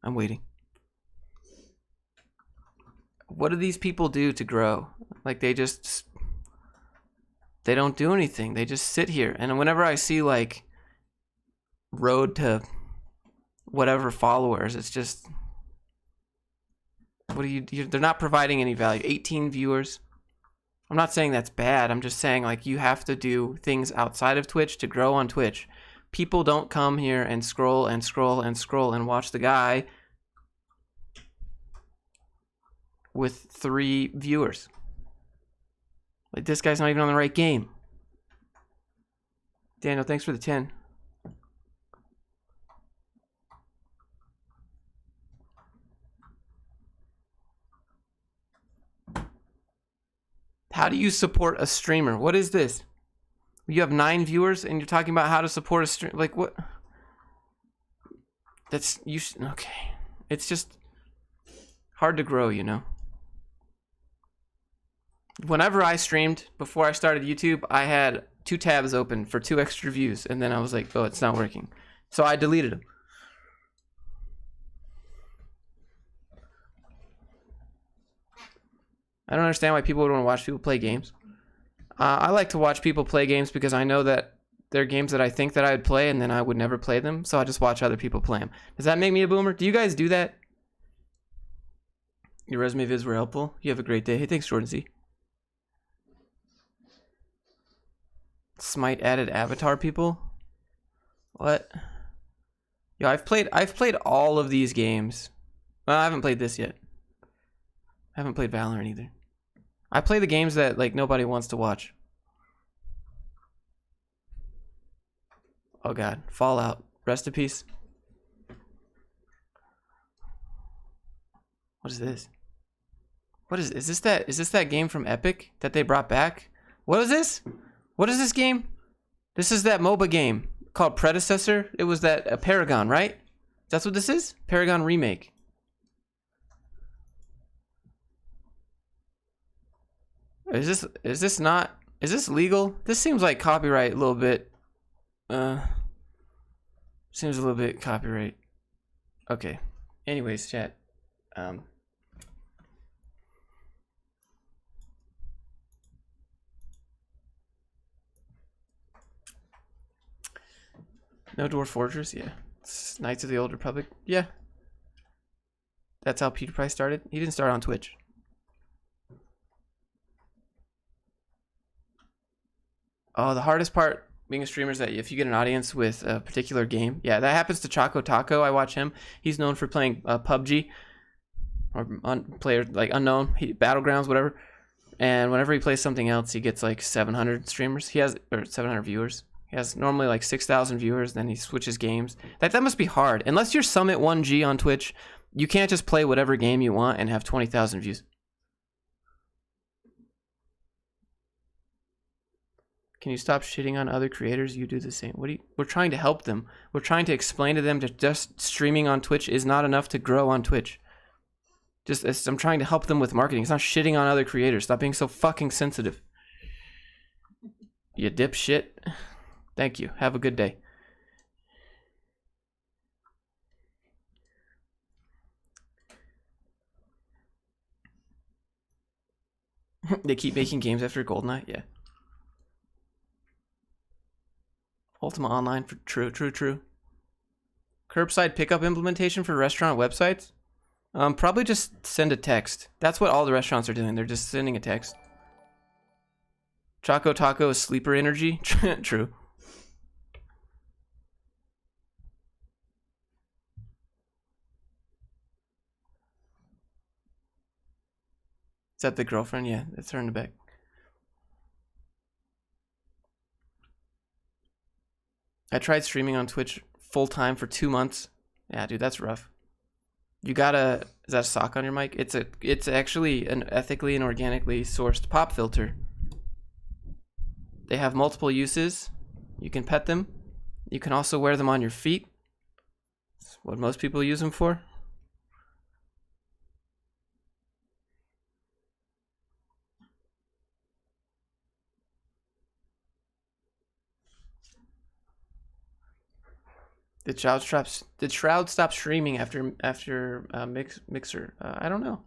S1: I'm waiting." What do these people do to grow? Like, they don't do anything. They just sit here. And whenever I see, like, road to whatever followers, it's just, what do you, they're not providing any value. 18 viewers. I'm not saying that's bad. I'm just saying, like, you have to do things outside of Twitch to grow on Twitch. People don't come here and scroll and scroll and scroll and watch the guy with 3 viewers. Like, this guy's not even on the right game. Daniel, thanks for the 10. How do you support a streamer? What is this? You have 9 viewers and you're talking about how to support a stream. Like, what? That's, you should, okay. It's just hard to grow, you know? Whenever I streamed, before I started YouTube, I had 2 tabs open for 2 extra views. And then I was like, oh, it's not working. So I deleted them. I don't understand why people would want to watch people play games. I like to watch people play games because I know that they're games that I think that I would play and then I would never play them. So I just watch other people play them. Does that make me a boomer? Do you guys do that? Your resume vids were helpful. You have a great day. Hey, thanks, Jordan Z. Smite added avatar people? What? Yo, I've played all of these games. Well, I haven't played this yet. I haven't played Valorant either. I play the games that like nobody wants to watch. Oh god, Fallout. Rest in peace. What is this? What is this that game from Epic that they brought back? What is this? What is this game? This is that MOBA game called Predecessor. It was that Paragon, right? That's what this is? Paragon remake. Is this legal? This seems like copyright a little bit. Seems a little bit copyright. Okay. Anyways, chat. No Dwarf Fortress, yeah. It's Knights of the Old Republic, yeah. That's how PewDiePie started. He didn't start on Twitch. Oh, the hardest part being a streamer is that if you get an audience with a particular game, yeah, that happens to Choco Taco. I watch him. He's known for playing PUBG or player like unknown battlegrounds, whatever. And whenever he plays something else, he gets like 700 streamers. He has or 700 viewers. He has normally like 6,000 viewers. Then he switches games. That must be hard. Unless you're Summit 1G on Twitch, you can't just play whatever game you want and have 20,000 views. Can you stop shitting on other creators? You do the same. We're trying to help them. We're trying to explain to them that just streaming on Twitch is not enough to grow on Twitch. I'm trying to help them with marketing. It's not shitting on other creators. Stop being so fucking sensitive. You dipshit. Thank you. Have a good day. They keep making games after GoldenEye? Yeah. Ultima Online for true. Curbside pickup implementation for restaurant websites? Probably just send a text. That's what all the restaurants are doing. They're just sending a text. Choco Taco is sleeper energy? True. Is that the girlfriend? Yeah, it's her in the back. I tried streaming on Twitch full-time for 2 months. Yeah, dude, that's rough. You gotta... Is that a sock on your mic? It's actually an ethically and organically sourced pop filter. They have multiple uses. You can pet them. You can also wear them on your feet. That's what most people use them for. Did Shroud stop streaming after Mixer? I don't know.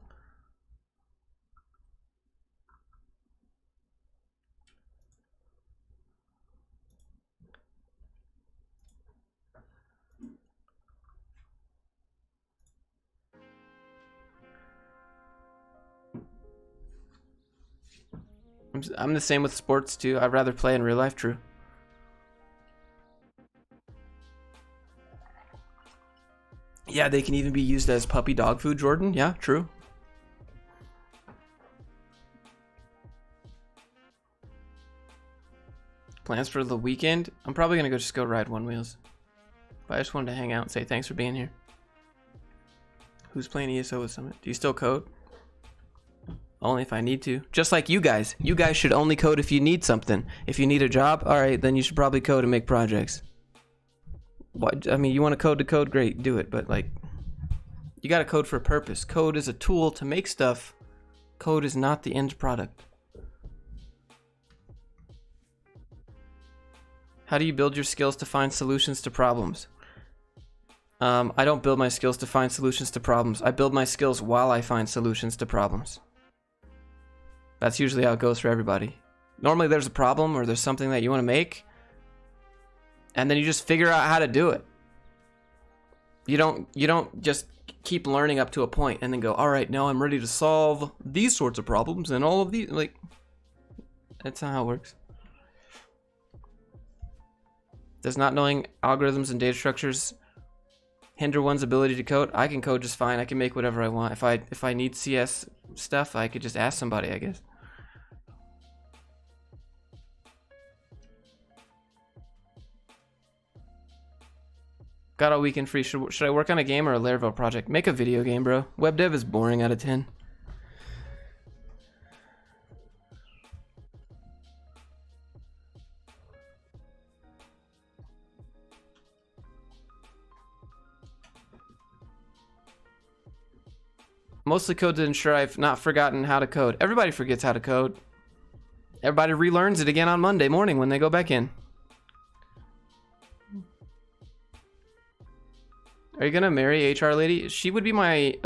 S1: I'm the same with sports too. I'd rather play in real life. True. Yeah, they can even be used as puppy dog food, Jordan. Yeah, true. Plans for the weekend? I'm probably gonna just go ride one wheels. But I just wanted to hang out and say thanks for being here. Who's playing ESO with Summit? Do you still code? Only if I need to. Just like you guys. You guys should only code if you need something. If you need a job, alright, then you should probably code and make projects. What? I mean, you want to code, great, do it. But like, you gotta code for a purpose. Code is a tool to make stuff. Code is not the end product. How do you build your skills to find solutions to problems? I don't build my skills to find solutions to problems. I build my skills while I find solutions to problems. That's usually how it goes for everybody. Normally there's a problem or there's something that you want to make, and then you just figure out how to do it. You don't just keep learning up to a point and then go, all right, now I'm ready to solve these sorts of problems and all of these. Like, that's not how it works. Does not knowing algorithms and data structures hinder one's ability to code? I can code just fine. I can make whatever I want. If I need CS stuff, I could just ask somebody, I guess. Got all weekend free. Should I work on a game or a Laravel project? Make a video game, bro. Web dev is boring out of 10. Mostly code to ensure I've not forgotten how to code. Everybody forgets how to code. Everybody relearns it again on Monday morning when they go back in. Are you gonna marry HR lady? She would be my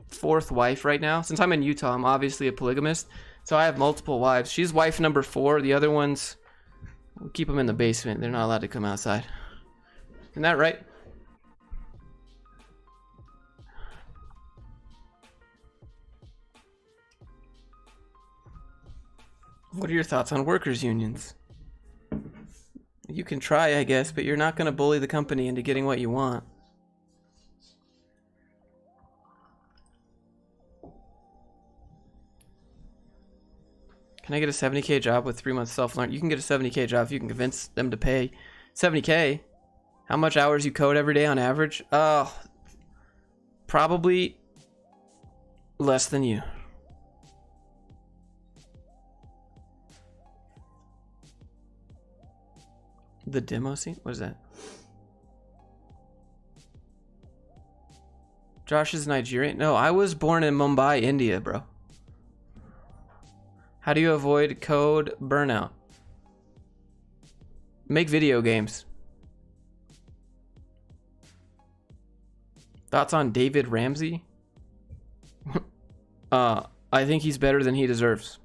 S1: fourth wife right now. Since I'm in Utah, I'm obviously a polygamist, so I have multiple wives. She's wife number 4. The other ones, we'll keep them in the basement. They're not allowed to come outside. Isn't that right? What are your thoughts on workers' unions? You can try, I guess, but you're not going to bully the company into getting what you want. Can I get a 70K job with 3 months self-learn? You can get a 70K job if you can convince them to pay 70K. How much hours you code every day on average? Probably less than you. The demo scene? What is that? Josh is Nigerian? No, I was born in Mumbai, India, bro. How do you avoid code burnout? Make video games. Thoughts on David Ramsey? I think he's better than he deserves.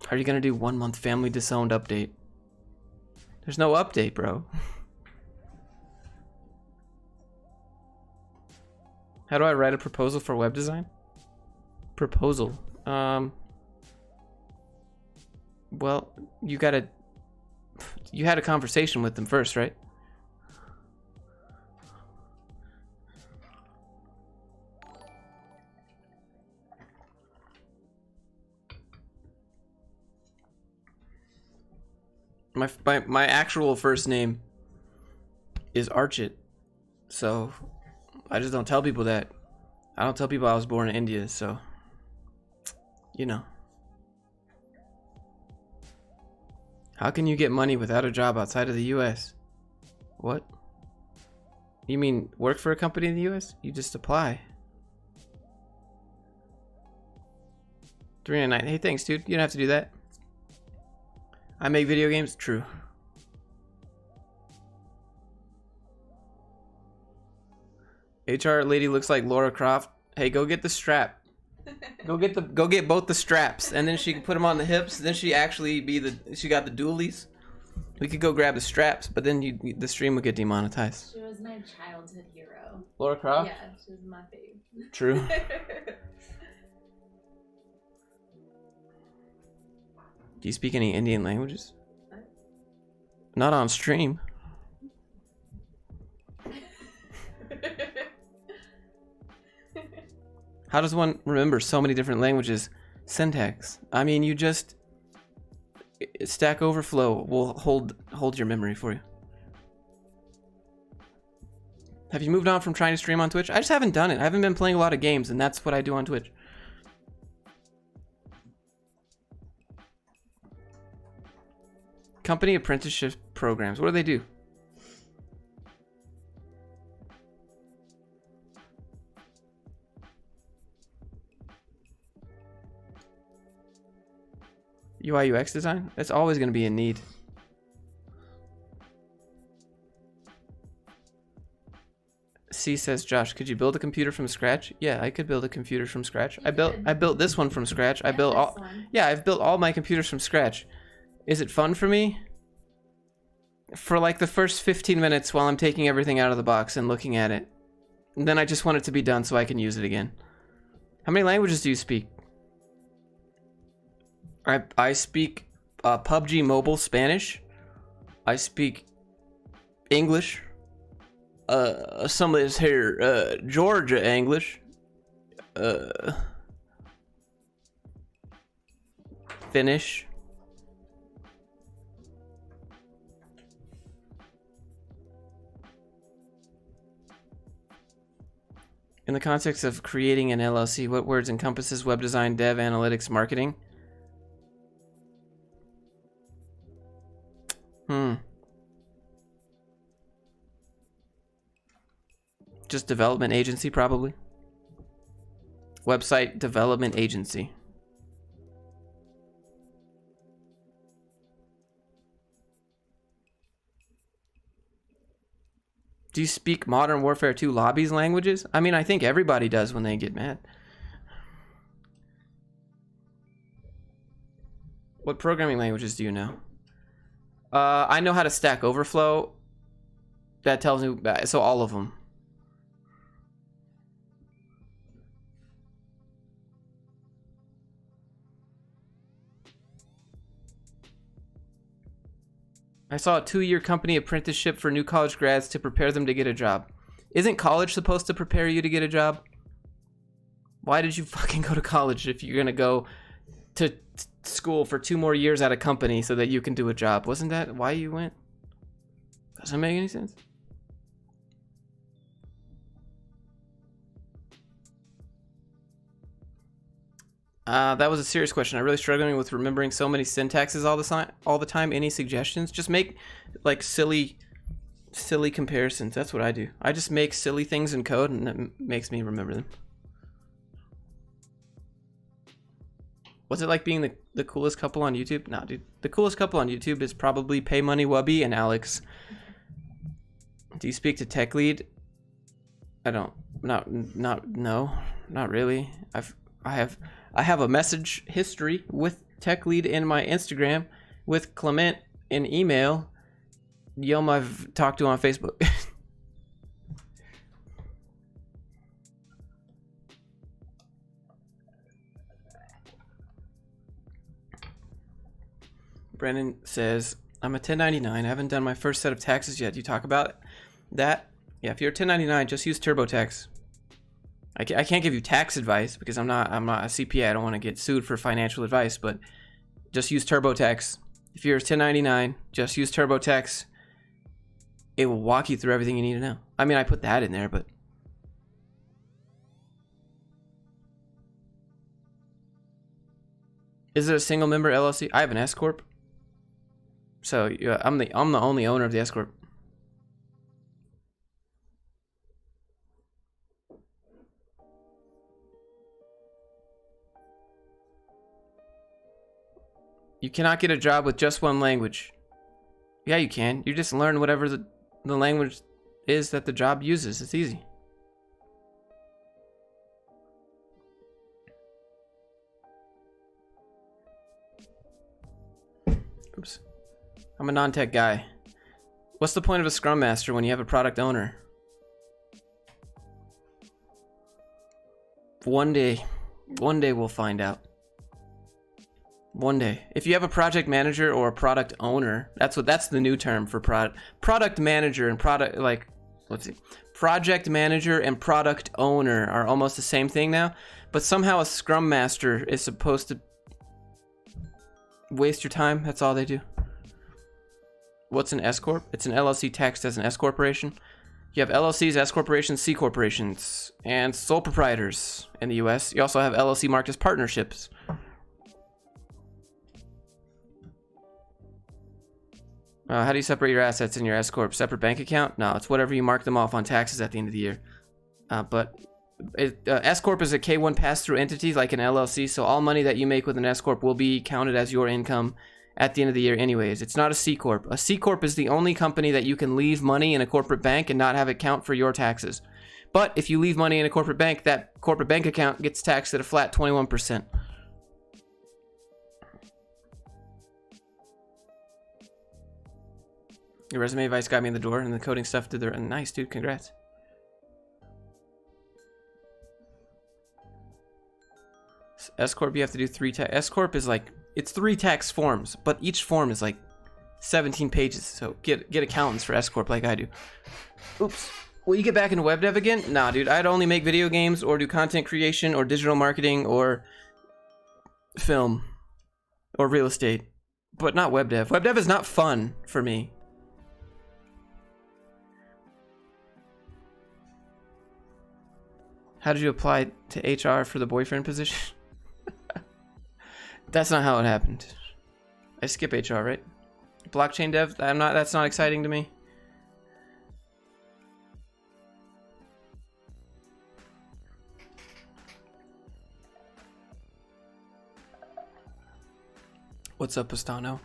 S1: How are you gonna do 1 month family disowned update? There's no update, bro. How do I write a proposal for web design? Proposal. Well, you had a conversation with them first, right? My actual first name is Archit, so I just don't tell people that. I don't tell people I was born in India, so you know. How can you get money without a job outside of the US? What? You mean work for a company in the US? You just apply. 399. Hey, thanks, dude. You don't have to do that. I make video games? True. HR lady looks like Laura Croft. Hey, go get the strap. Go get both the straps, and then she can put them on the hips. Then she got the dualies. We could go grab the straps, but then the stream would get demonetized.
S2: She was my childhood hero.
S1: Lara Croft?
S2: Yeah, she was my fave.
S1: True. Do you speak any Indian languages?
S2: What?
S1: Not on stream. How does one remember so many different languages? Syntax. I mean, you just... Stack Overflow will hold your memory for you. Have you moved on from trying to stream on Twitch? I just haven't done it. I haven't been playing a lot of games, and that's what I do on Twitch. Company apprenticeship programs. What do they do? UI UX design? That's always going to be in need. C says, Josh, could you build a computer from scratch? Yeah, I could build a computer from scratch. I built this one from scratch. I've built all my computers from scratch. Is it fun for me? For like the first 15 minutes while I'm taking everything out of the box and looking at it. And then I just want it to be done so I can use it again. How many languages do you speak? I speak PUBG Mobile Spanish. I speak English. Some of this here Georgia English. Finnish. In the context of creating an LLC, what words encompasses web design, dev, analytics, marketing? Just development agency, probably. Website development agency. Do you speak Modern Warfare 2 lobbies languages? I mean, I think everybody does when they get mad. What programming languages do you know? I know how to Stack Overflow. That tells me, so all of them. I saw a 2-year company apprenticeship for new college grads to prepare them to get a job. Isn't college supposed to prepare you to get a job? Why did you fucking go to college if you're gonna go to school for 2 more years at a company so that you can do a job? Wasn't that why you went? Doesn't make any sense. That was a serious question. I'm really struggling with remembering so many syntaxes all the time. Any suggestions? Just make like silly comparisons. That's what I do. I just make silly things in code and it makes me remember them. What's it like being the coolest couple on YouTube? Nah, dude. The coolest couple on YouTube is probably Pay Money Wubby and Alex. Do you speak to Tech Lead? I don't. No, not really. I have a message history with Tech Lead in my Instagram, with Clement in email. Yelm I've talked to on Facebook. Brennan says, I'm a 1099. I haven't done my first set of taxes yet. Do you talk about that? Yeah, if you're a 1099, just use TurboTax. I can't give you tax advice because I'm not a CPA. I don't want to get sued for financial advice, but just use TurboTax. If you're a 1099, just use TurboTax. It will walk you through everything you need to know. I mean, I put that in there, but... Is it a single member LLC? I have an S Corp. So yeah, I'm the only owner of the S Corp. You cannot get a job with just one language. Yeah, you can. You just learn whatever the language is that the job uses. It's easy. Oops. I'm a non-tech guy. What's the point of a Scrum Master when you have a product owner? One day we'll find out. One day. If you have a project manager or a product owner, that's the new term for product manager and product, like, let's see. Project manager and product owner are almost the same thing now, but somehow a Scrum Master is supposed to waste your time. That's all they do. What's an S Corp? It's an LLC taxed as an S Corporation. You have LLCs, S Corporations, C Corporations, and sole proprietors in the US. You also have LLC marked as partnerships. How do you separate your assets in your S Corp? Separate bank account? No, it's whatever you mark them off on taxes at the end of the year. But S Corp is a K1 pass-through entity like an LLC, so all money that you make with an S Corp will be counted as your income at the end of the year anyways. It's not a C Corp. A C Corp is the only company that you can leave money in a corporate bank and not have it count for your taxes. But if you leave money in a corporate bank, that corporate bank account gets taxed at a flat 21%. Your resume advice got me in the door, and the coding stuff did the nice, dude. Congrats. S Corp, you have to do 3 tax. S Corp is like, it's 3 tax forms, but each form is like 17 pages. So get accountants for S Corp like I do. Oops. Will you get back into web dev again? Nah, dude. I'd only make video games or do content creation or digital marketing or film or real estate, but not web dev. Web dev is not fun for me. How did you apply to HR for the boyfriend position? That's not how it happened. I skip HR, right? Blockchain dev, that's not exciting to me. What's up, Pastano?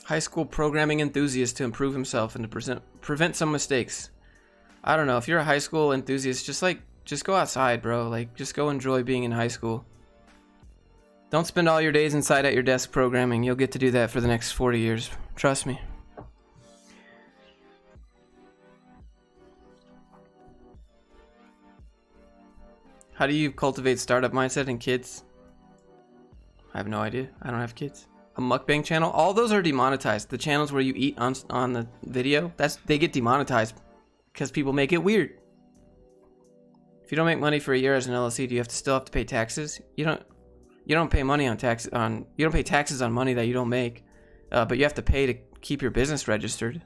S1: High school programming enthusiast to improve himself and to prevent some mistakes. I don't know, if you're a high school enthusiast, just go outside, bro. Like, just go enjoy being in high school. Don't spend all your days inside at your desk programming. You'll get to do that for the next 40 years. Trust me. How do you cultivate startup mindset in kids? I have no idea. I don't have kids. A mukbang channel? All those are demonetized. The channels where you eat on the video, they get demonetized because people make it weird. If you don't make money for a year as an LLC, do you still have to pay taxes? You don't pay money on you don't pay taxes on money that you don't make, but you have to pay to keep your business registered.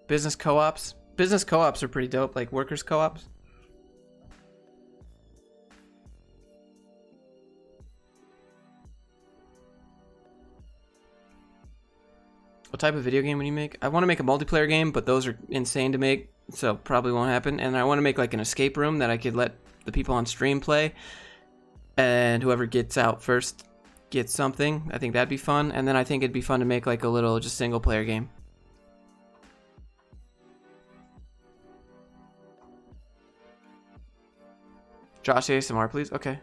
S1: Business co-ops are pretty dope, like workers co-ops. What type of video game would you make? I want to make a multiplayer game, but those are insane to make, so probably won't happen. And I want to make like an escape room that I could let the people on stream play, and whoever gets out first gets something. I think that'd be fun. And then I think it'd be fun to make like a little just single player game. Josh ASMR, please. Okay.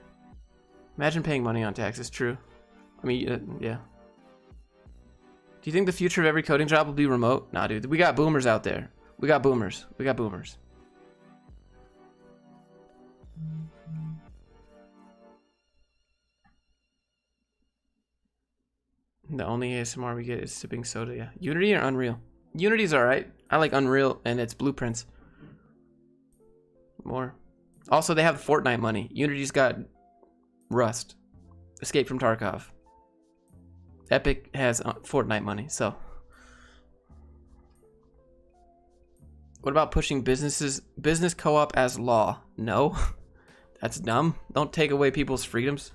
S1: Imagine paying money on taxes. True. I mean, yeah. Do you think the future of every coding job will be remote? Nah, dude. We got boomers out there. We got boomers. The only ASMR we get is sipping soda, yeah. Unity or Unreal? Unity's alright. I like Unreal and its blueprints more. Also, they have Fortnite money. Unity's got Rust. Escape from Tarkov. Epic has Fortnite money, so. What about pushing business co-op as law? No. That's dumb. Don't take away people's freedoms.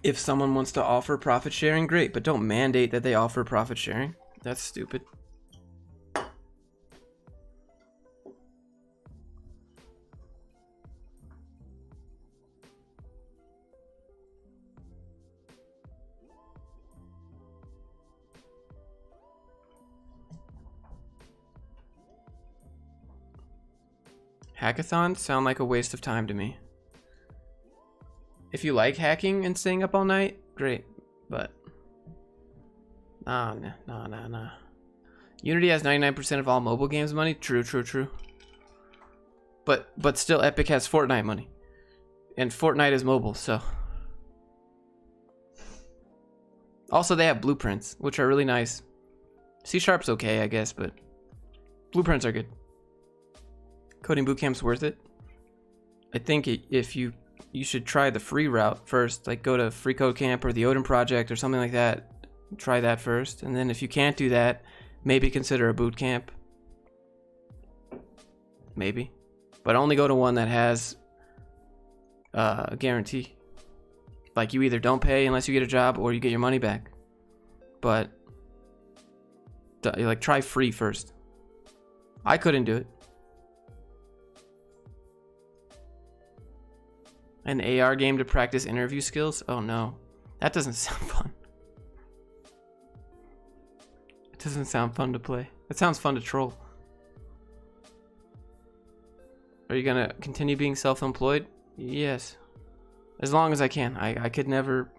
S1: If someone wants to offer profit sharing, great, but don't mandate that they offer profit sharing. That's stupid. Hackathons sound like a waste of time to me. If you like hacking and staying up all night, great. But nah. Unity has 99% of all mobile games money. True. But still, Epic has Fortnite money, and Fortnite is mobile. So also they have blueprints, which are really nice. C#'s okay, I guess, but blueprints are good. Coding Bootcamp's worth it. I think if you should try the free route first, like go to Free Code Camp or the Odin Project or something like that. Try that first, and then if you can't do that, maybe consider a boot camp. Maybe, but only go to one that has a guarantee. Like you either don't pay unless you get a job, or you get your money back. But like try free first. I couldn't do it. An AR game to practice interview skills? Oh no, that doesn't sound fun. It doesn't sound fun to play. It sounds fun to troll. Are you gonna continue being self-employed? Yes, as long as I can. I could never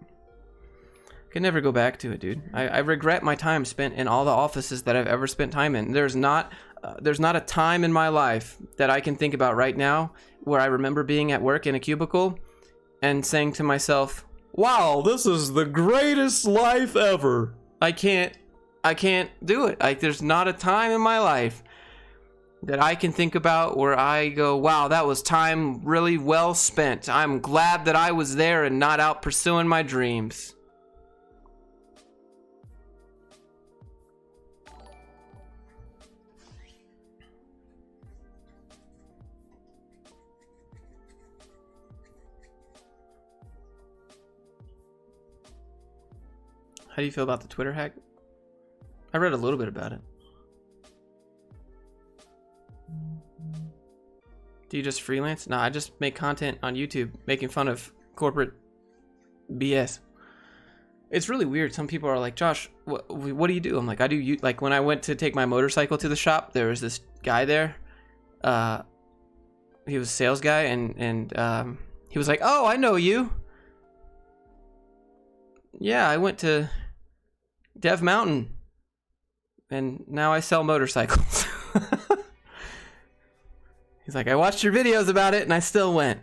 S1: go back to it, dude. I regret my time spent in all the offices that I've ever spent time in. There's not a time in my life that I can think about right now where I remember being at work in a cubicle and saying to myself, wow, this is the greatest life ever. I can't do it. Like, there's not a time in my life that I can think about where I go, wow, that was time really well spent. I'm glad that I was there and not out pursuing my dreams. How do you feel about the Twitter hack? I read a little bit about it. Do you just freelance? Nah, I just make content on YouTube making fun of corporate BS. It's really weird. Some people are like, Josh, what do you do? I'm like, like when I went to take my motorcycle to the shop, there was this guy there. He was a sales guy, and he was like, oh, I know you. Yeah, I went to Dev Mountain, and now I sell motorcycles. He's like, I watched your videos about it, and I still went.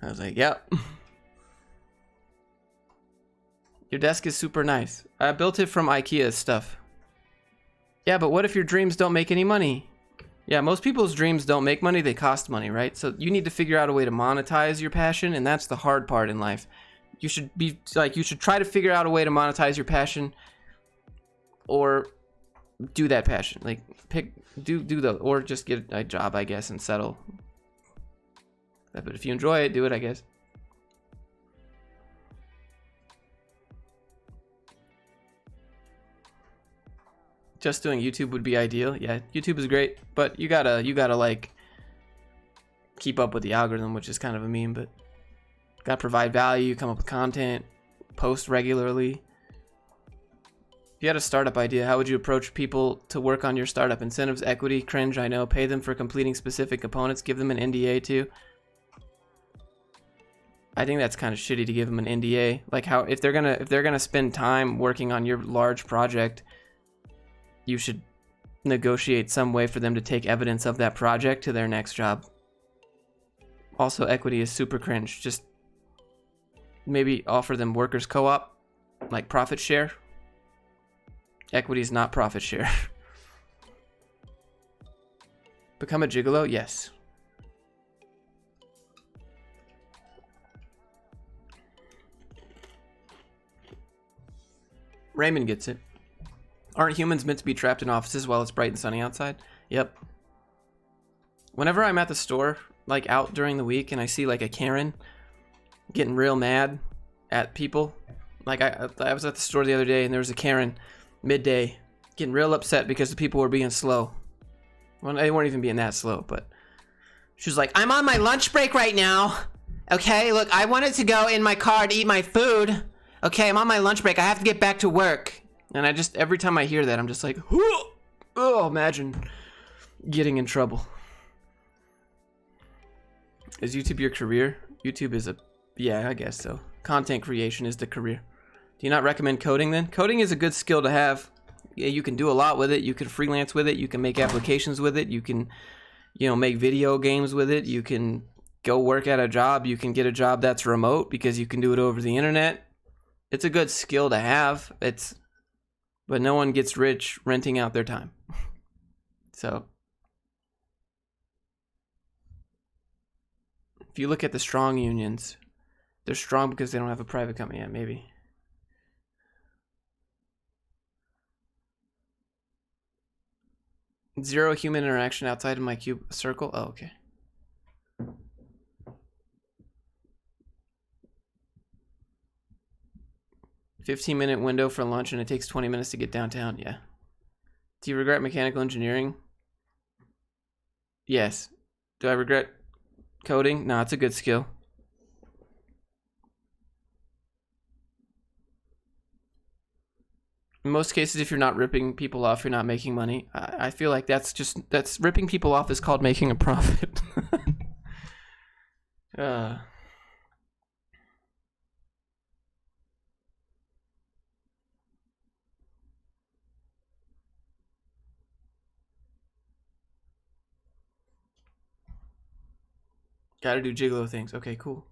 S1: I was like, yep. Your desk is super nice. I built it from IKEA stuff. Yeah, but what if your dreams don't make any money? Yeah, most people's dreams don't make money, they cost money, right? So you need to figure out a way to monetize your passion, and that's the hard part in life. You should try to figure out a way to monetize your passion, or do that passion. Like or just get a job, I guess, and settle. But if you enjoy it, do it, I guess. Just doing YouTube would be ideal. Yeah, YouTube is great, but you gotta like keep up with the algorithm, which is kind of a meme, but gotta provide value, come up with content, post regularly. If you had a startup idea, how would you approach people to work on your startup? Incentives, equity, cringe, I know. Pay them for completing specific components. Give them an NDA too. I think that's kind of shitty to give them an NDA. Like, how if they're gonna spend time working on your large project, you should negotiate some way for them to take evidence of that project to their next job. Also, equity is super cringe. Just maybe offer them workers co-op, like profit share. Equity is not profit share. Become a gigolo? Yes. Raymond gets it. Aren't humans meant to be trapped in offices while it's bright and sunny outside? Yep. Whenever I'm at the store, like out during the week, and I see like a Karen getting real mad at people. Like I was at the store the other day, and there was a Karen midday getting real upset because the people were being slow. Well, they weren't even being that slow, but she was like, I'm on my lunch break right now. Okay, look, I wanted to go in my car to eat my food. Okay, I'm on my lunch break. I have to get back to work. And I just, every time I hear that, I'm just like, oh, imagine getting in trouble. Is YouTube your career? YouTube is a Yeah, I guess so. Content creation is the career. Do you not recommend coding then? Coding is a good skill to have. Yeah, you can do a lot with it. You can freelance with it. You can make applications with it. You can, make video games with it. You can go work at a job. You can get a job that's remote because you can do it over the internet. It's a good skill to have. But no one gets rich renting out their time. So if you look at the strong unions, they're strong because they don't have a private company yet, maybe. Zero human interaction outside of my cube circle. Oh, okay. "15-minute window for lunch and it takes 20 minutes to get downtown." Yeah. Do you regret mechanical engineering? Yes. Do I regret coding? No, it's a good skill. In most cases, if you're not ripping people off, you're not making money. I feel like that's ripping people off is called making a profit. Gotta do gigolo things. Okay, cool.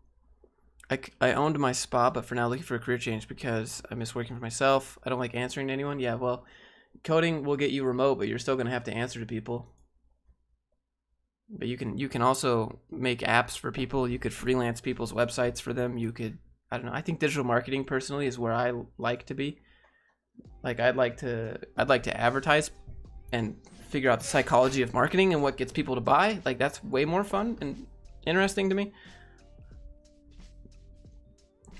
S1: I owned my spa, but for now looking for a career change because I miss working for myself. I don't like answering to anyone. Yeah, well, coding will get you remote, but you're still gonna have to answer to people. But you can also make apps for people. You could freelance people's websites for them. You could, I don't know. I think digital marketing personally is where I like to be. Like I'd like to advertise and figure out the psychology of marketing and what gets people to buy. Like that's way more fun and interesting to me.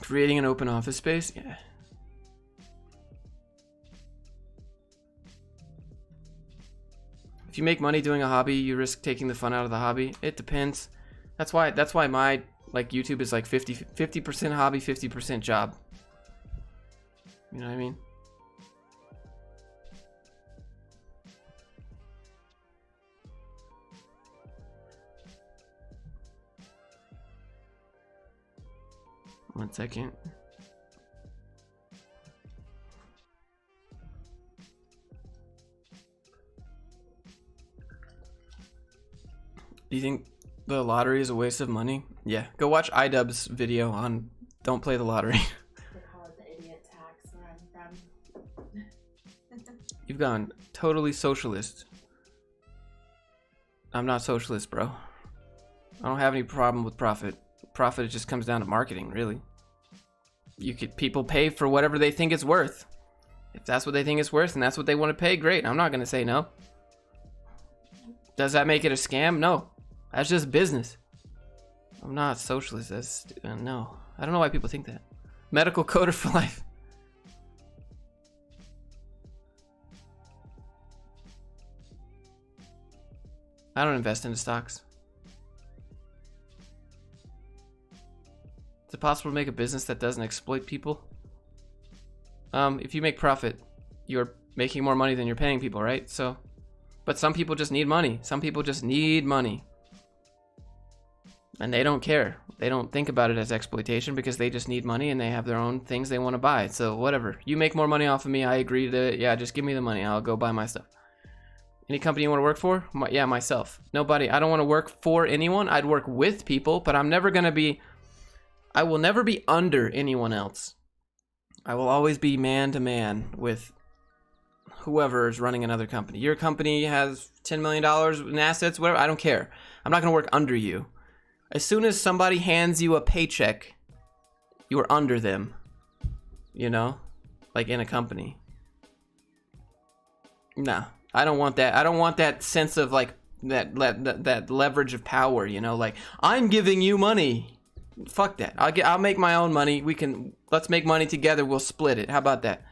S1: Creating an open office space, yeah. If you make money doing a hobby, you risk taking the fun out of the hobby. It depends. That's why my YouTube is like 50% hobby, 50% job. You know what I mean? One second. Do you think the lottery is a waste of money? Yeah. Go watch iDubbbz's video on don't play the lottery.
S2: They call it the idiot tax where I'm from.
S1: You've gone totally socialist. I'm not socialist, bro. I don't have any problem with profit. Profit, it just comes down to marketing, really. People pay for whatever they think it's worth. If that's what they think it's worth and that's what they want to pay, great. I'm not gonna say no. Does that make it a scam? No. That's just business. I'm not socialist. That's no. I don't know why people think that. Medical coder for life. I don't invest into stocks. Is it possible to make a business that doesn't exploit people? If you make profit, you're making more money than you're paying people, right? So, but some people just need money. Some people just need money. And they don't care. They don't think about it as exploitation because they just need money and they have their own things they want to buy. So whatever. You make more money off of me, I agree to it. Yeah, just give me the money. I'll go buy my stuff. Any company you want to work for? Yeah, myself. Nobody. I don't want to work for anyone. I'd work with people, but I'm never going to be... I will never be under anyone else. I will always be man to man with whoever is running another company. Your company has $10 million in assets, whatever. I don't care. I'm not going to work under you. As soon as somebody hands you a paycheck, you are under them. You know? Like in a company. No, I don't want that. I don't want that sense of like that leverage of power, you know? Like, I'm giving you money. Fuck that. I'll make my own money. Let's make money together. We'll split it. How about that?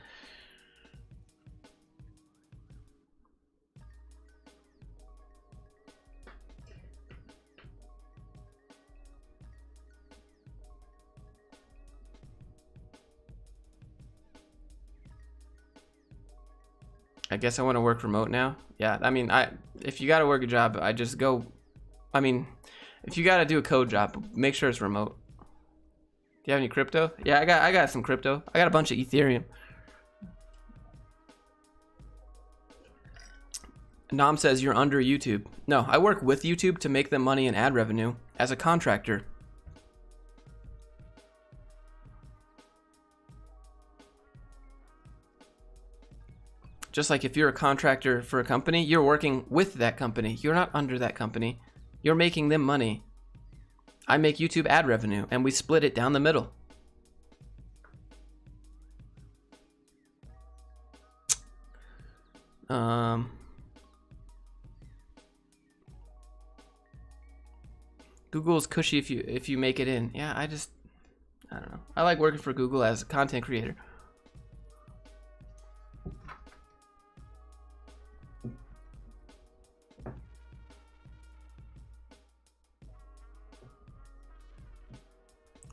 S1: I guess I want to work remote now. Yeah, I mean, if you got to work a job, I just go. I mean, if you got to do a code job, make sure it's remote. you have any crypto? Yeah, I got some crypto. I got a bunch of Ethereum. Nam says you're under YouTube. No, I work with YouTube to make them money and ad revenue as a contractor. Just like if you're a contractor for a company, you're working with that company. You're not under that company. You're making them money. I make YouTube ad revenue, and we split it down the middle. Google's cushy if you make it in. Yeah, I don't know. I like working for Google as a content creator.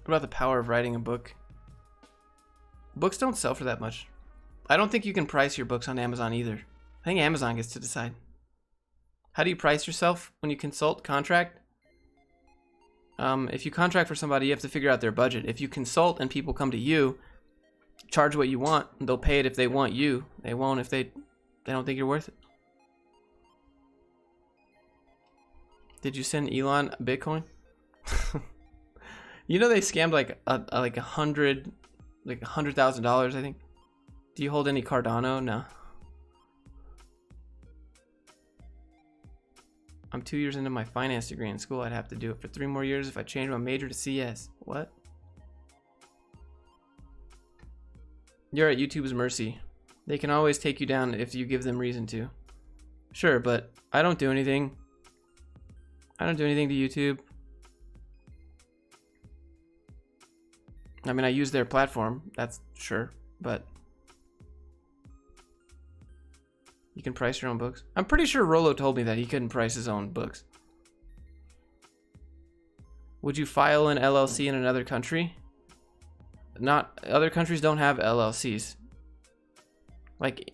S1: What about the power of writing a book? Books don't sell for that much. I don't think you can price your books on Amazon either. I think Amazon gets to decide. How do you price yourself when you consult, contract? If you contract for somebody, you have to figure out their budget. If you consult and people come to you, charge what you want. They'll pay it if they want you. They won't if they don't think you're worth it. Did you send Elon Bitcoin? You know they scammed like $100,000, I think. Do you hold any Cardano? No. I'm 2 years into my finance degree in school. I'd have to do it for 3 more years if I change my major to CS. What? You're at YouTube's mercy. They can always take you down if you give them reason to. Sure, but I don't do anything. I don't do anything to YouTube. I mean, I use their platform, that's sure, but you can price your own books. I'm pretty sure Rolo told me that he couldn't price his own books. Would you file an LLC in another country? Not, other countries don't have LLCs. Like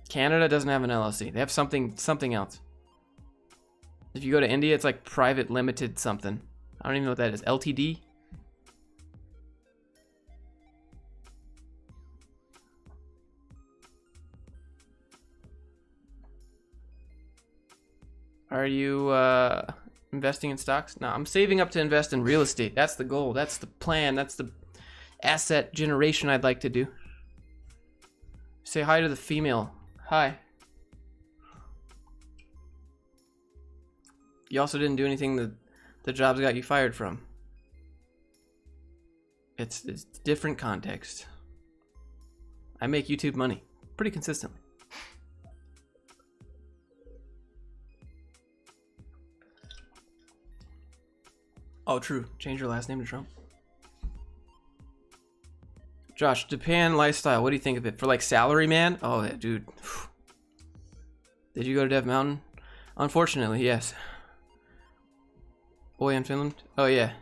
S1: Canada doesn't have an LLC. They have something else. If you go to India, it's like private limited something. I don't even know what that is. LTD? Are you investing in stocks? No, I'm saving up to invest in real estate. That's the goal. That's the plan. That's the asset generation I'd like to do. Say hi to the female. Hi. You also didn't do anything that the jobs got you fired from. It's different context. I make YouTube money pretty consistently. Oh, true. Change your last name to Trump. Josh, Japan lifestyle. What do you think of it? For like salary man? Oh, yeah, dude. Did you go to Dev Mountain? Unfortunately, yes. Boy in Finland? Oh, yeah.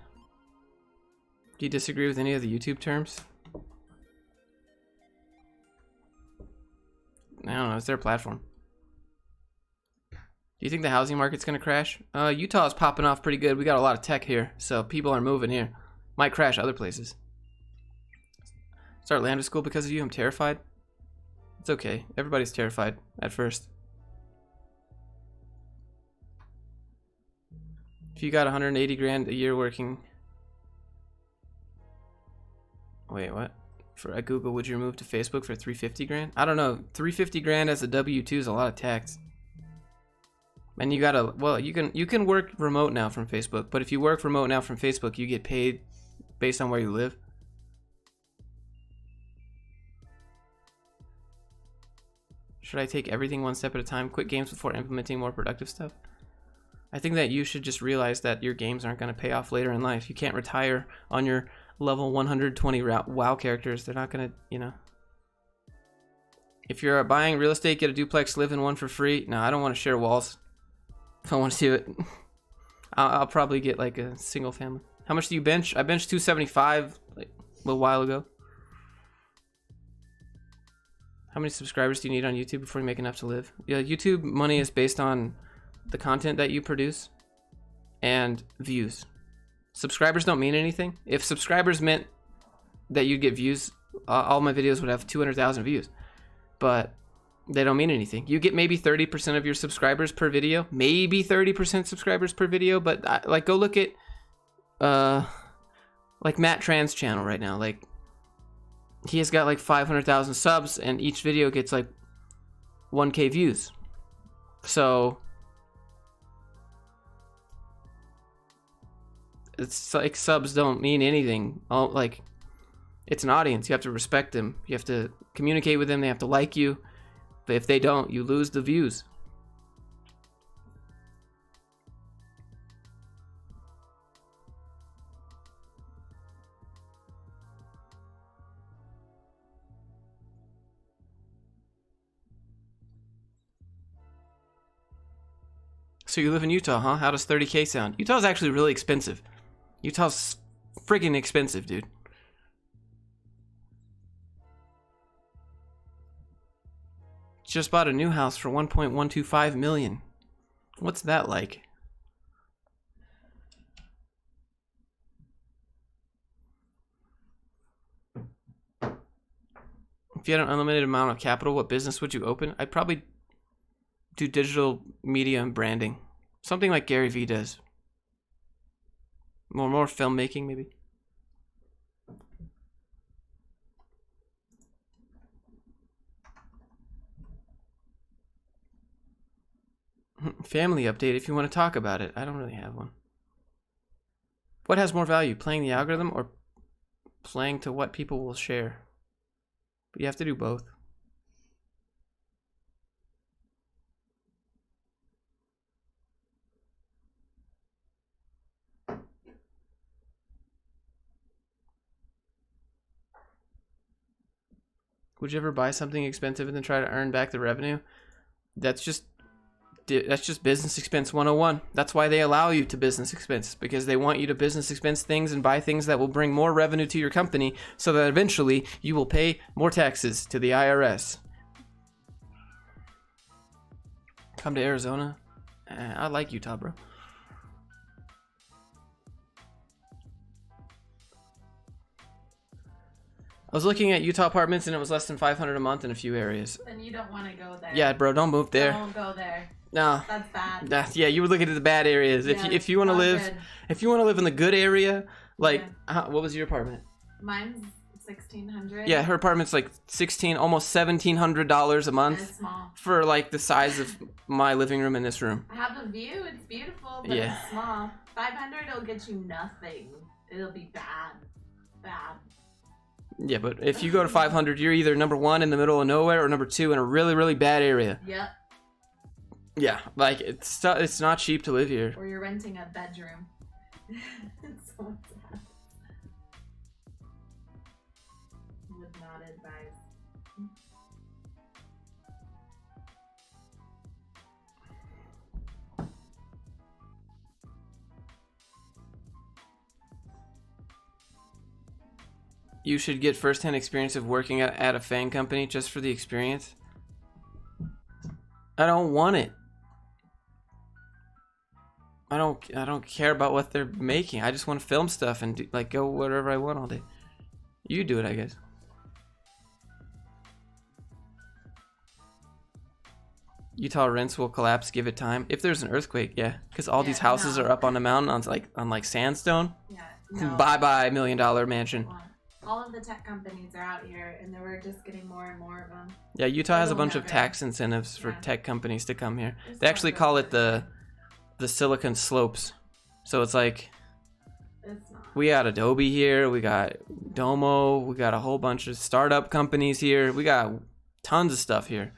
S1: Do you disagree with any of the YouTube terms? I don't know. It's their platform. Do you think the housing market's going to crash? Utah's popping off pretty good. We got a lot of tech here, so people are moving here. Might crash other places. Start Lambda school because of you? I'm terrified. It's okay. Everybody's terrified at first. If you got 180 grand a year working... Wait, what? At Google, would you move to Facebook for 350 grand? I don't know. 350 grand as a W-2 is a lot of tax. And you gotta, well, you can work remote now from Facebook, but if you work remote now from Facebook, you get paid based on where you live. Should I take everything one step at a time? Quit games before implementing more productive stuff? I think that you should just realize that your games aren't going to pay off later in life. You can't retire on your level 120 WoW characters. They're not going to, you know. If you're buying real estate, get a duplex, live in one for free. No, I don't want to share walls. If I want to do it, I'll probably get like a single family. How much do you bench? I benched 275 like a little while ago. How many subscribers do you need on YouTube before you make enough to live? Yeah, YouTube money is based on the content that you produce and views. subscribers don't mean anything. If subscribers meant that you'd get views, all my videos would have 200,000 views. But they don't mean anything. You get maybe 30% of your subscribers per video, maybe 30% subscribers per video. But like, go look at like Matt Tran's channel right now. Like, he has got like 500,000 subs, and each video gets like 1K views. So it's like subs don't mean anything. Like, it's an audience. You have to respect them. You have to communicate with them. They have to like you. But if they don't, you lose the views. So you live in Utah, huh? How does 30K sound? Utah's actually really expensive. Utah's friggin' expensive, dude. Just bought a new house for 1.125 million. What's that like? If you had an unlimited amount of capital, what business would you open? I'd probably do digital media and branding. Something like Gary Vee does. More filmmaking, maybe. Family update if you want to talk about it. I don't really have one. What has more value, playing the algorithm or playing to what people will share? But you have to do both. Would you ever buy something expensive and then try to earn back the revenue? That's just business expense 101. That's why they allow you to business expense, because they want you to business expense things and buy things that will bring more revenue to your company, so that eventually you will pay more taxes to the IRS. Come to Arizona? I like Utah, bro. I was looking at Utah apartments and it was less than $500 a month in a few areas.
S2: Then you don't want to go there.
S1: Yeah, bro, don't move there.
S2: Don't go there.
S1: No.
S2: That's bad.
S1: Yeah, you were looking at the bad areas.
S2: Yeah,
S1: if you want to live,
S2: good.
S1: if you want to live in the good area, like,
S2: Yeah.
S1: what was your apartment?
S2: Mine's $1,600.
S1: Yeah, her apartment's like almost $1,700 a
S2: And
S1: month
S2: it's small.
S1: for like the size of my living room and this room.
S2: I have a view. It's beautiful, but
S1: Yeah.
S2: it's small. 500 will get you nothing. It'll be bad. Bad.
S1: Yeah, but if you go to 500, you're either number one in the middle of nowhere or number two in a really, really bad area.
S2: Yep.
S1: Yeah, like it's not cheap to live here.
S2: Or you're renting a bedroom. It's so sad. Would not advise.
S1: You should get first-hand experience of working at a FAANG company just for the experience. I don't want it. I don't care about what they're making. I just want to film stuff and do, like, go wherever I want all day. You do it, I guess. Utah rents will collapse. Give it time. If there's an earthquake, yeah, because all these houses are up on the mountain on like sandstone.
S2: Yeah. No.
S1: Bye bye $1 million mansion.
S2: All of the tech companies are out here, and we're just getting more and more of them.
S1: Yeah, Utah has a
S2: It'll
S1: bunch of
S2: never-
S1: tax incentives for
S2: Yeah.
S1: tech companies to come here.
S2: It's
S1: They
S2: not
S1: actually
S2: good
S1: call it
S2: for
S1: the Silicon Slopes. So it's like,
S2: It's not.
S1: we got Adobe here, we got Domo, we got a whole bunch of startup companies here. We got tons of stuff here.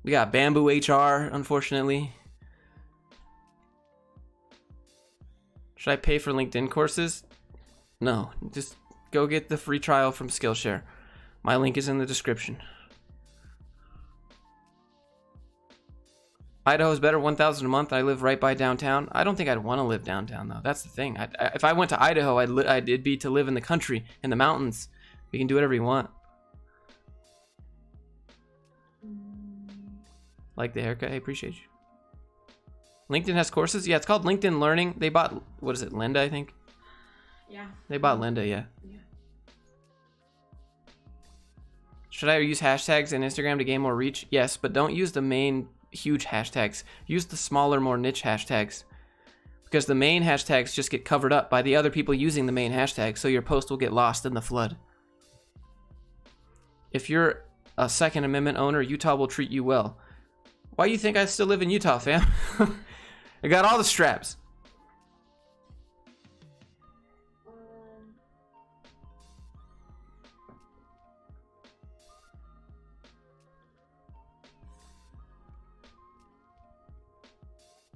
S1: We got Bamboo HR, unfortunately. Should I pay for LinkedIn courses? No, just go get the free trial from Skillshare. My link is in the description. Idaho's better, 1,000 a month. I live right by downtown. I don't think I'd want to live downtown though. That's the thing. If I went to Idaho, it'd be to live in the country, in the mountains. We can do whatever you want. Like the haircut. Hey, appreciate you. LinkedIn has courses. Yeah, it's called LinkedIn Learning. They bought, what is it, Lynda, I think.
S2: Yeah.
S1: They bought Linda, yeah.
S2: Yeah.
S1: Should I use hashtags in Instagram to gain more reach? Yes, but don't use the main huge hashtags. Use the smaller, more niche hashtags. Because the main hashtags just get covered up by the other people using the main hashtag, so your post will get lost in the flood. If you're a Second Amendment owner, Utah will treat you well. Why do you think I still live in Utah, fam? I got all the straps.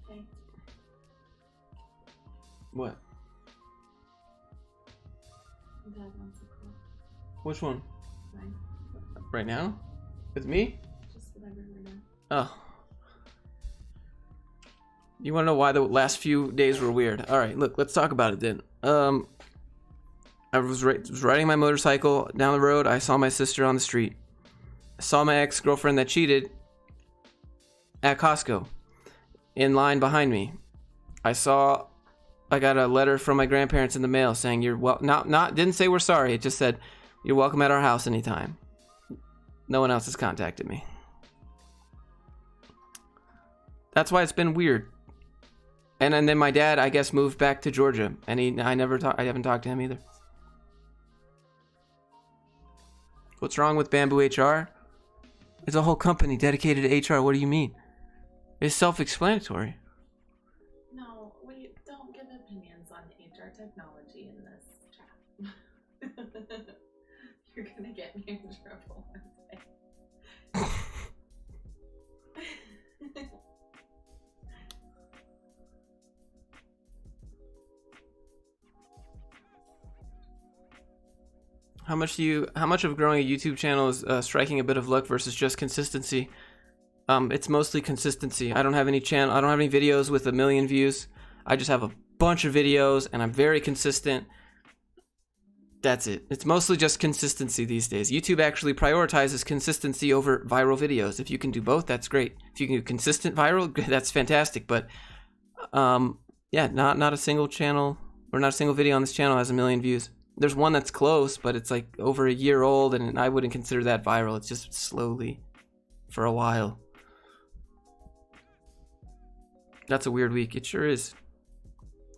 S2: Okay.
S1: What?
S2: Dad wants a call.
S1: Which one?
S2: Fine.
S1: Right now? With me?
S2: Just whatever we're done.
S1: Oh. You want to know why the last few days were weird? All right, look, let's talk about it then. I was riding my motorcycle down the road. I saw my sister on the street. I saw my ex-girlfriend that cheated at Costco in line behind me. I got a letter from my grandparents in the mail saying you're didn't say we're sorry. It just said you're welcome at our house anytime. No one else has contacted me. That's why it's been weird. And then my dad, I guess, moved back to Georgia, and I haven't talked to him either. What's wrong with Bamboo HR? It's a whole company dedicated to HR. What do you mean? It's self-explanatory.
S2: No, we don't give opinions on HR technology in this chat. You're gonna get me in trouble one day.
S1: How much of growing a YouTube channel is striking a bit of luck versus just consistency? It's mostly consistency. I don't have any videos with 1 million views. I just have a bunch of videos and I'm very consistent. That's it. It's mostly just consistency these days. YouTube actually prioritizes consistency over viral videos. If you can do both, that's great. If you can do consistent viral, that's fantastic. But yeah, not a single channel or not a single video on this channel has 1 million views. There's one that's close, but it's like over a year old, and I wouldn't consider that viral. It's just slowly for a while. That's a weird week. It sure is.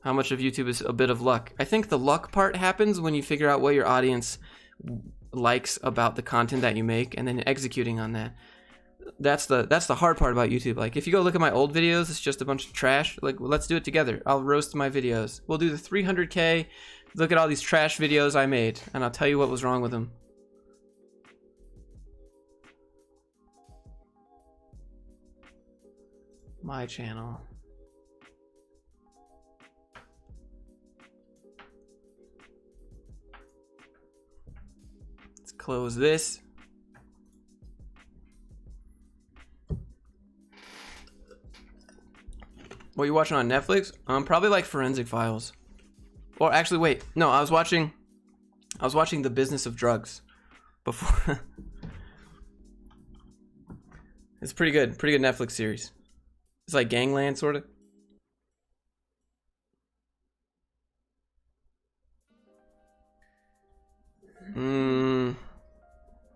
S1: How much of YouTube is a bit of luck? I think the luck part happens when you figure out what your audience likes about the content that you make and then executing on that. That's the hard part about YouTube. Like, if you go look at my old videos, it's just a bunch of trash. Like, well, let's do it together. I'll roast my videos. We'll do the 300K. Look at all these trash videos I made, and I'll tell you what was wrong with them. My channel. Let's close this. What are you watching on Netflix? Probably like Forensic Files. Or actually, wait. No, I was watching The Business of Drugs before. It's pretty good. Pretty good Netflix series. It's like Gangland, sort of.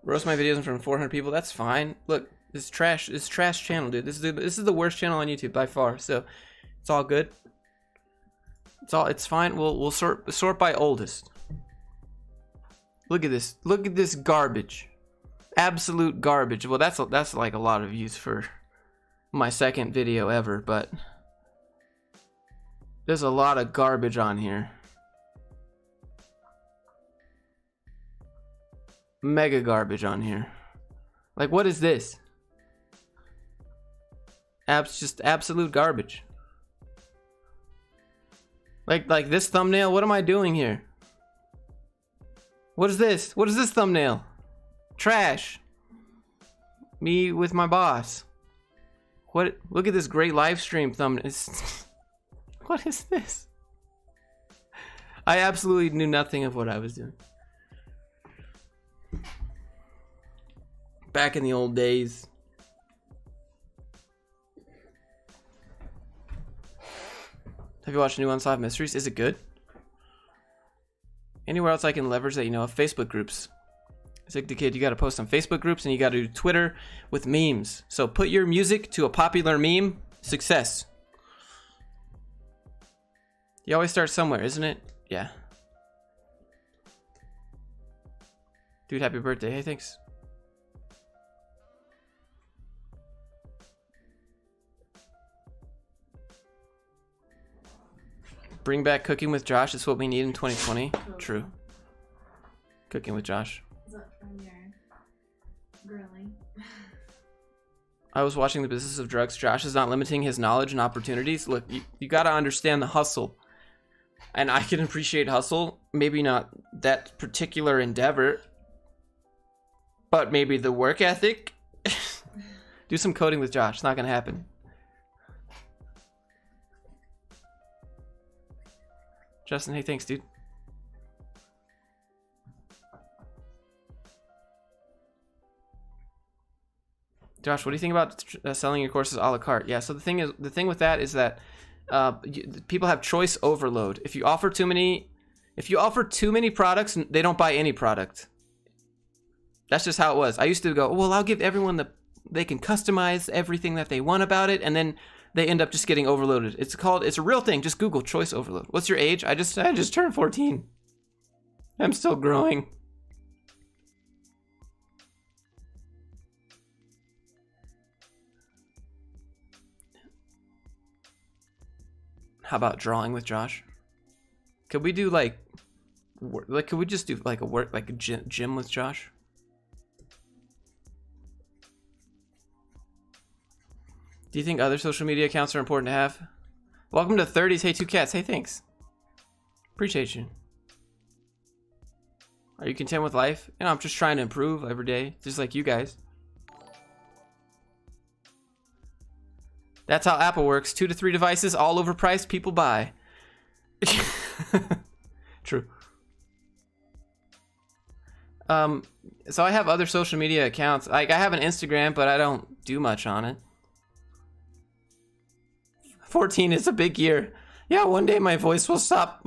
S1: Roast my videos in front of 400 people. That's fine. Look, this trash channel, dude. This is the worst channel on YouTube by far. So it's all good. It's fine. We'll sort by oldest. Look at this. Look at this garbage. Absolute garbage. Well, that's like a lot of views for my second video ever, but there's a lot of garbage on here. Mega garbage on here. Like, what is this? Just absolute garbage. Like this thumbnail, what am I doing here? What is this? What is this thumbnail? Trash. Me with my boss. What? Look at this great live stream thumbnail. What is this? I absolutely knew nothing of what I was doing. Back in the old days. Have you watched New Unsolved Mysteries? Is it good? Anywhere else I can leverage that you know of? Facebook groups. It's like the kid, you got to post on Facebook groups and you got to do Twitter with memes. So put your music to a popular meme. Success. You always start somewhere, isn't it? Yeah. Dude, happy birthday. Hey, thanks. Bring back cooking with Josh. It's what we need in 2020. True. Cooking with Josh.
S2: Is that from your grilling?
S1: I was watching The Business of Drugs. Josh is not limiting his knowledge and opportunities. Look, you got to understand the hustle. And I can appreciate hustle. Maybe not that particular endeavor, but maybe the work ethic. Do some coding with Josh. It's not going to happen. Justin, hey, thanks, dude. Josh, what do you think about selling your courses a la carte? Yeah, so the thing with that is that people have choice overload. If you offer too many products, they don't buy any product. That's just how it was. I used to go, well, I'll give everyone they can customize everything that they want about it, and then they end up just getting overloaded. It's a real thing. Just Google choice overload. What's your age? I just turned 14. I'm still growing. How about drawing with Josh? Could we do could we just do a gym with Josh? Do you think other social media accounts are important to have? Welcome to 30s. Hey, 2Cats. Hey, thanks. Appreciate you. Are you content with life? You know, I'm just trying to improve every day, just like you guys. That's how Apple works. 2 to 3 devices, all overpriced, people buy. True. So I have other social media accounts. Like I have an Instagram, but I don't do much on it. 14 is a big year. Yeah, one day my voice will stop,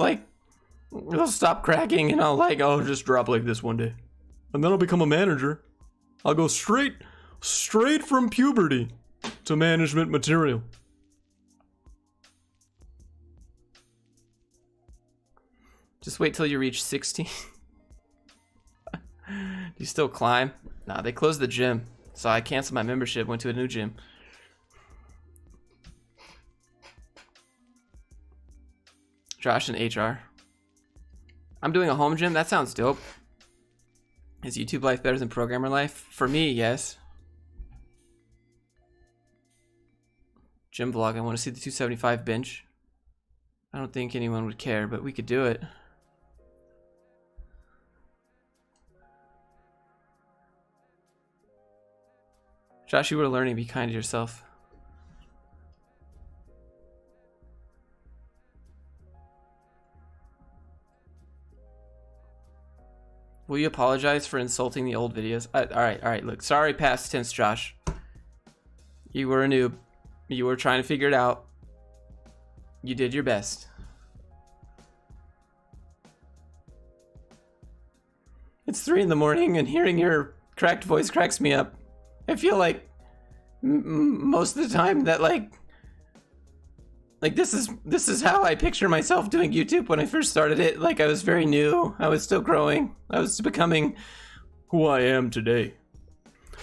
S1: it'll stop cracking, and I'll just drop like this one day. And then I'll become a manager. I'll go straight from puberty to management material. Just wait till you reach 16. Do you still climb? Nah, they closed the gym, so I canceled my membership, went to a new gym. Josh and HR. I'm doing a home gym. That sounds dope. Is YouTube life better than programmer life? For me, yes. Gym vlog. I want to see the 275 bench. I don't think anyone would care, but we could do it. Josh, you were learning. Be kind to yourself. Will you apologize for insulting the old videos? All right. Look, sorry, past tense, Josh. You were a noob. You were trying to figure it out. You did your best. It's 3 a.m. and hearing your cracked voice cracks me up. I feel like most of the time that this is how I picture myself doing YouTube when I first started it. Like I was very new. I was still growing. I was becoming who I am today,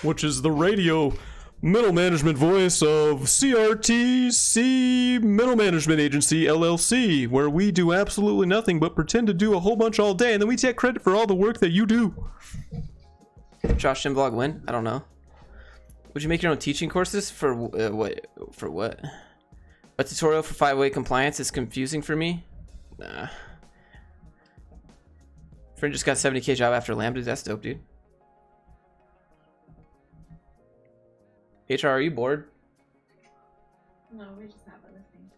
S1: which is the radio middle management voice of CRTC Middle Management Agency LLC, where we do absolutely nothing but pretend to do a whole bunch all day, and then we take credit for all the work that you do. Josh Vlog when? I don't know. Would you make your own teaching courses for what? For what? A tutorial for 5-way compliance is confusing for me. Nah. Friend just got 70K job after Lambda. That's dope, dude. HR, are you bored?
S2: No, we just have other things.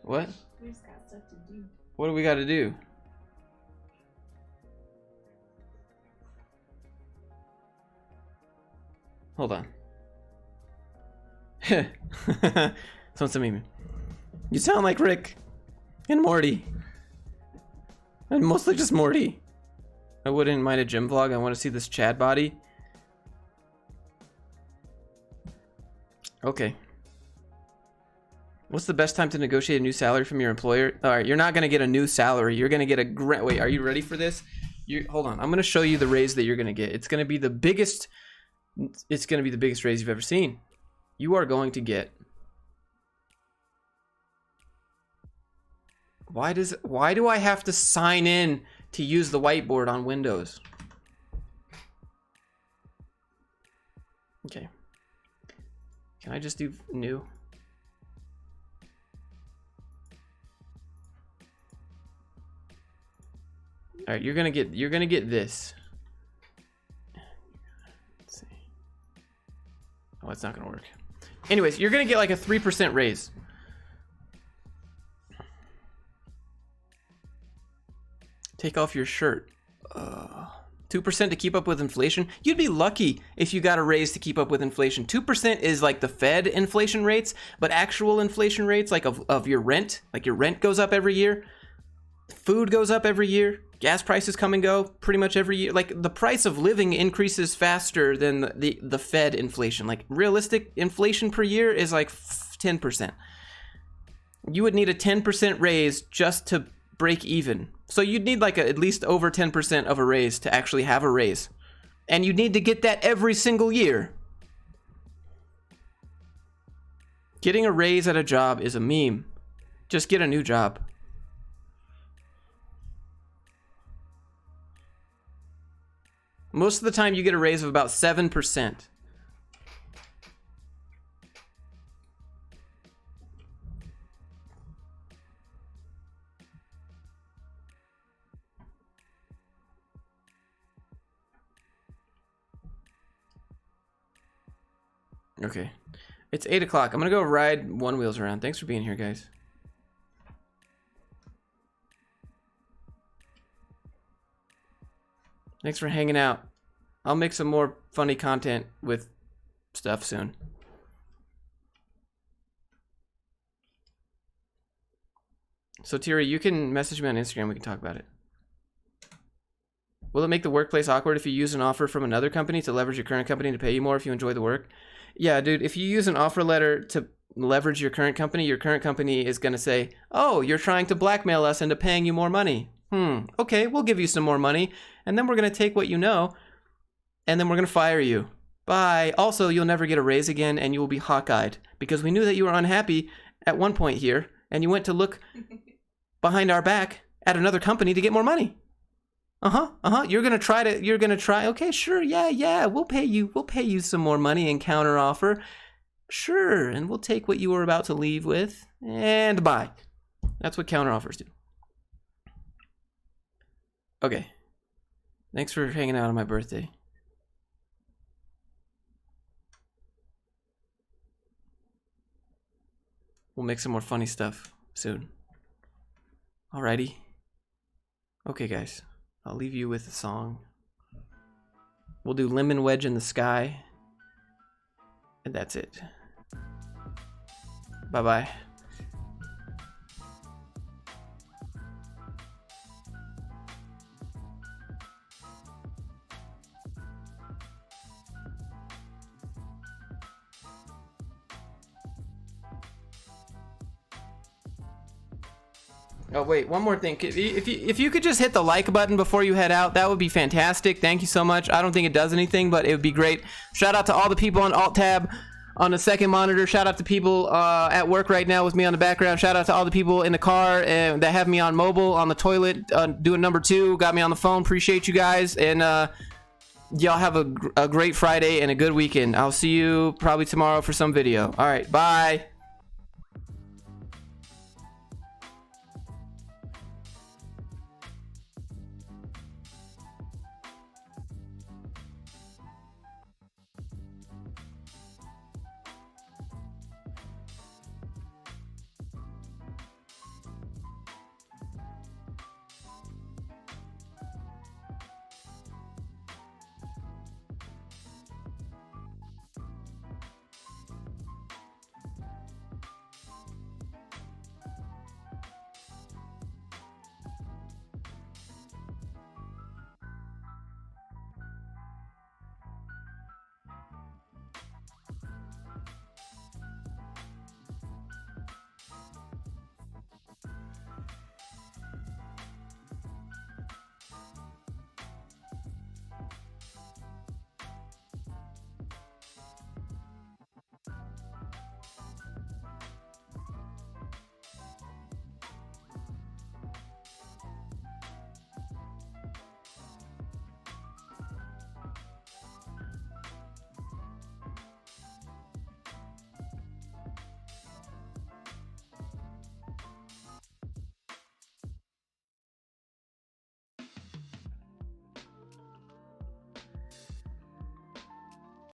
S1: What?
S2: We just got stuff to do.
S1: What do we got to do? Hold on. Someone send me. You sound like Rick and Morty. And mostly just Morty. I wouldn't mind a gym vlog. I want to see this Chad body. Okay. What's the best time to negotiate a new salary from your employer? All right, you're not going to get a new salary. You're going to get a wait, are you ready for this? Hold on. I'm going to show you the raise that you're going to get. It's going to be the biggest raise you've ever seen. You are going to get Why do I have to sign in to use the whiteboard on Windows? Okay. Can I just do new? All right, you're gonna get this. Let's see. Oh, it's not gonna work. Anyways, you're gonna get like a 3% raise. Take off your shirt. 2% to keep up with inflation. You'd be lucky if you got a raise to keep up with inflation. 2% is like the Fed inflation rates, but actual inflation rates like of your rent, like your rent goes up every year. Food goes up every year. Gas prices come and go pretty much every year. Like the price of living increases faster than the Fed inflation. Like realistic inflation per year is like 10%. You would need a 10% raise just to break even. So you'd need like at least over 10% of a raise to actually have a raise. And you need to get that every single year. Getting a raise at a job is a meme. Just get a new job. Most of the time you get a raise of about 7%. Okay, it's 8 o'clock. I'm gonna go ride One Wheels around. Thanks for being here, guys. Thanks for hanging out. I'll make some more funny content with stuff soon. So Thierry, you can message me on Instagram. We can talk about it. Will it make the workplace awkward if you use an offer from another company to leverage your current company to pay you more if you enjoy the work? Yeah, dude, if you use an offer letter to leverage your current company is going to say, oh, you're trying to blackmail us into paying you more money. Okay, we'll give you some more money, and then we're going to take what you know, and then we're going to fire you. Bye. Also, you'll never get a raise again, and you will be hawk-eyed, because we knew that you were unhappy at one point here, and you went to look behind our back at another company to get more money. You're gonna try. Okay, sure. Yeah. We'll pay you some more money and counter offer. Sure, and we'll take what you were about to leave with, and bye. That's what counter offers do. Okay. Thanks for hanging out on my birthday. We'll make some more funny stuff soon. Alrighty. Okay, guys. I'll leave you with a song. We'll do Lemon Wedge in the Sky. And that's it. Bye-bye. Oh wait, one more thing. If you could just hit the like button before you head out, that would be fantastic. Thank you so much. I don't think it does anything, but it would be great. Shout out to all the people on Alt Tab on the second monitor. Shout out to people at work right now with me on the background. Shout out to all the people in the car that have me on mobile, on the toilet, doing number 2, got me on the phone. Appreciate you guys, and y'all have a great Friday and a good weekend. I'll see you probably tomorrow for some video. All right, bye.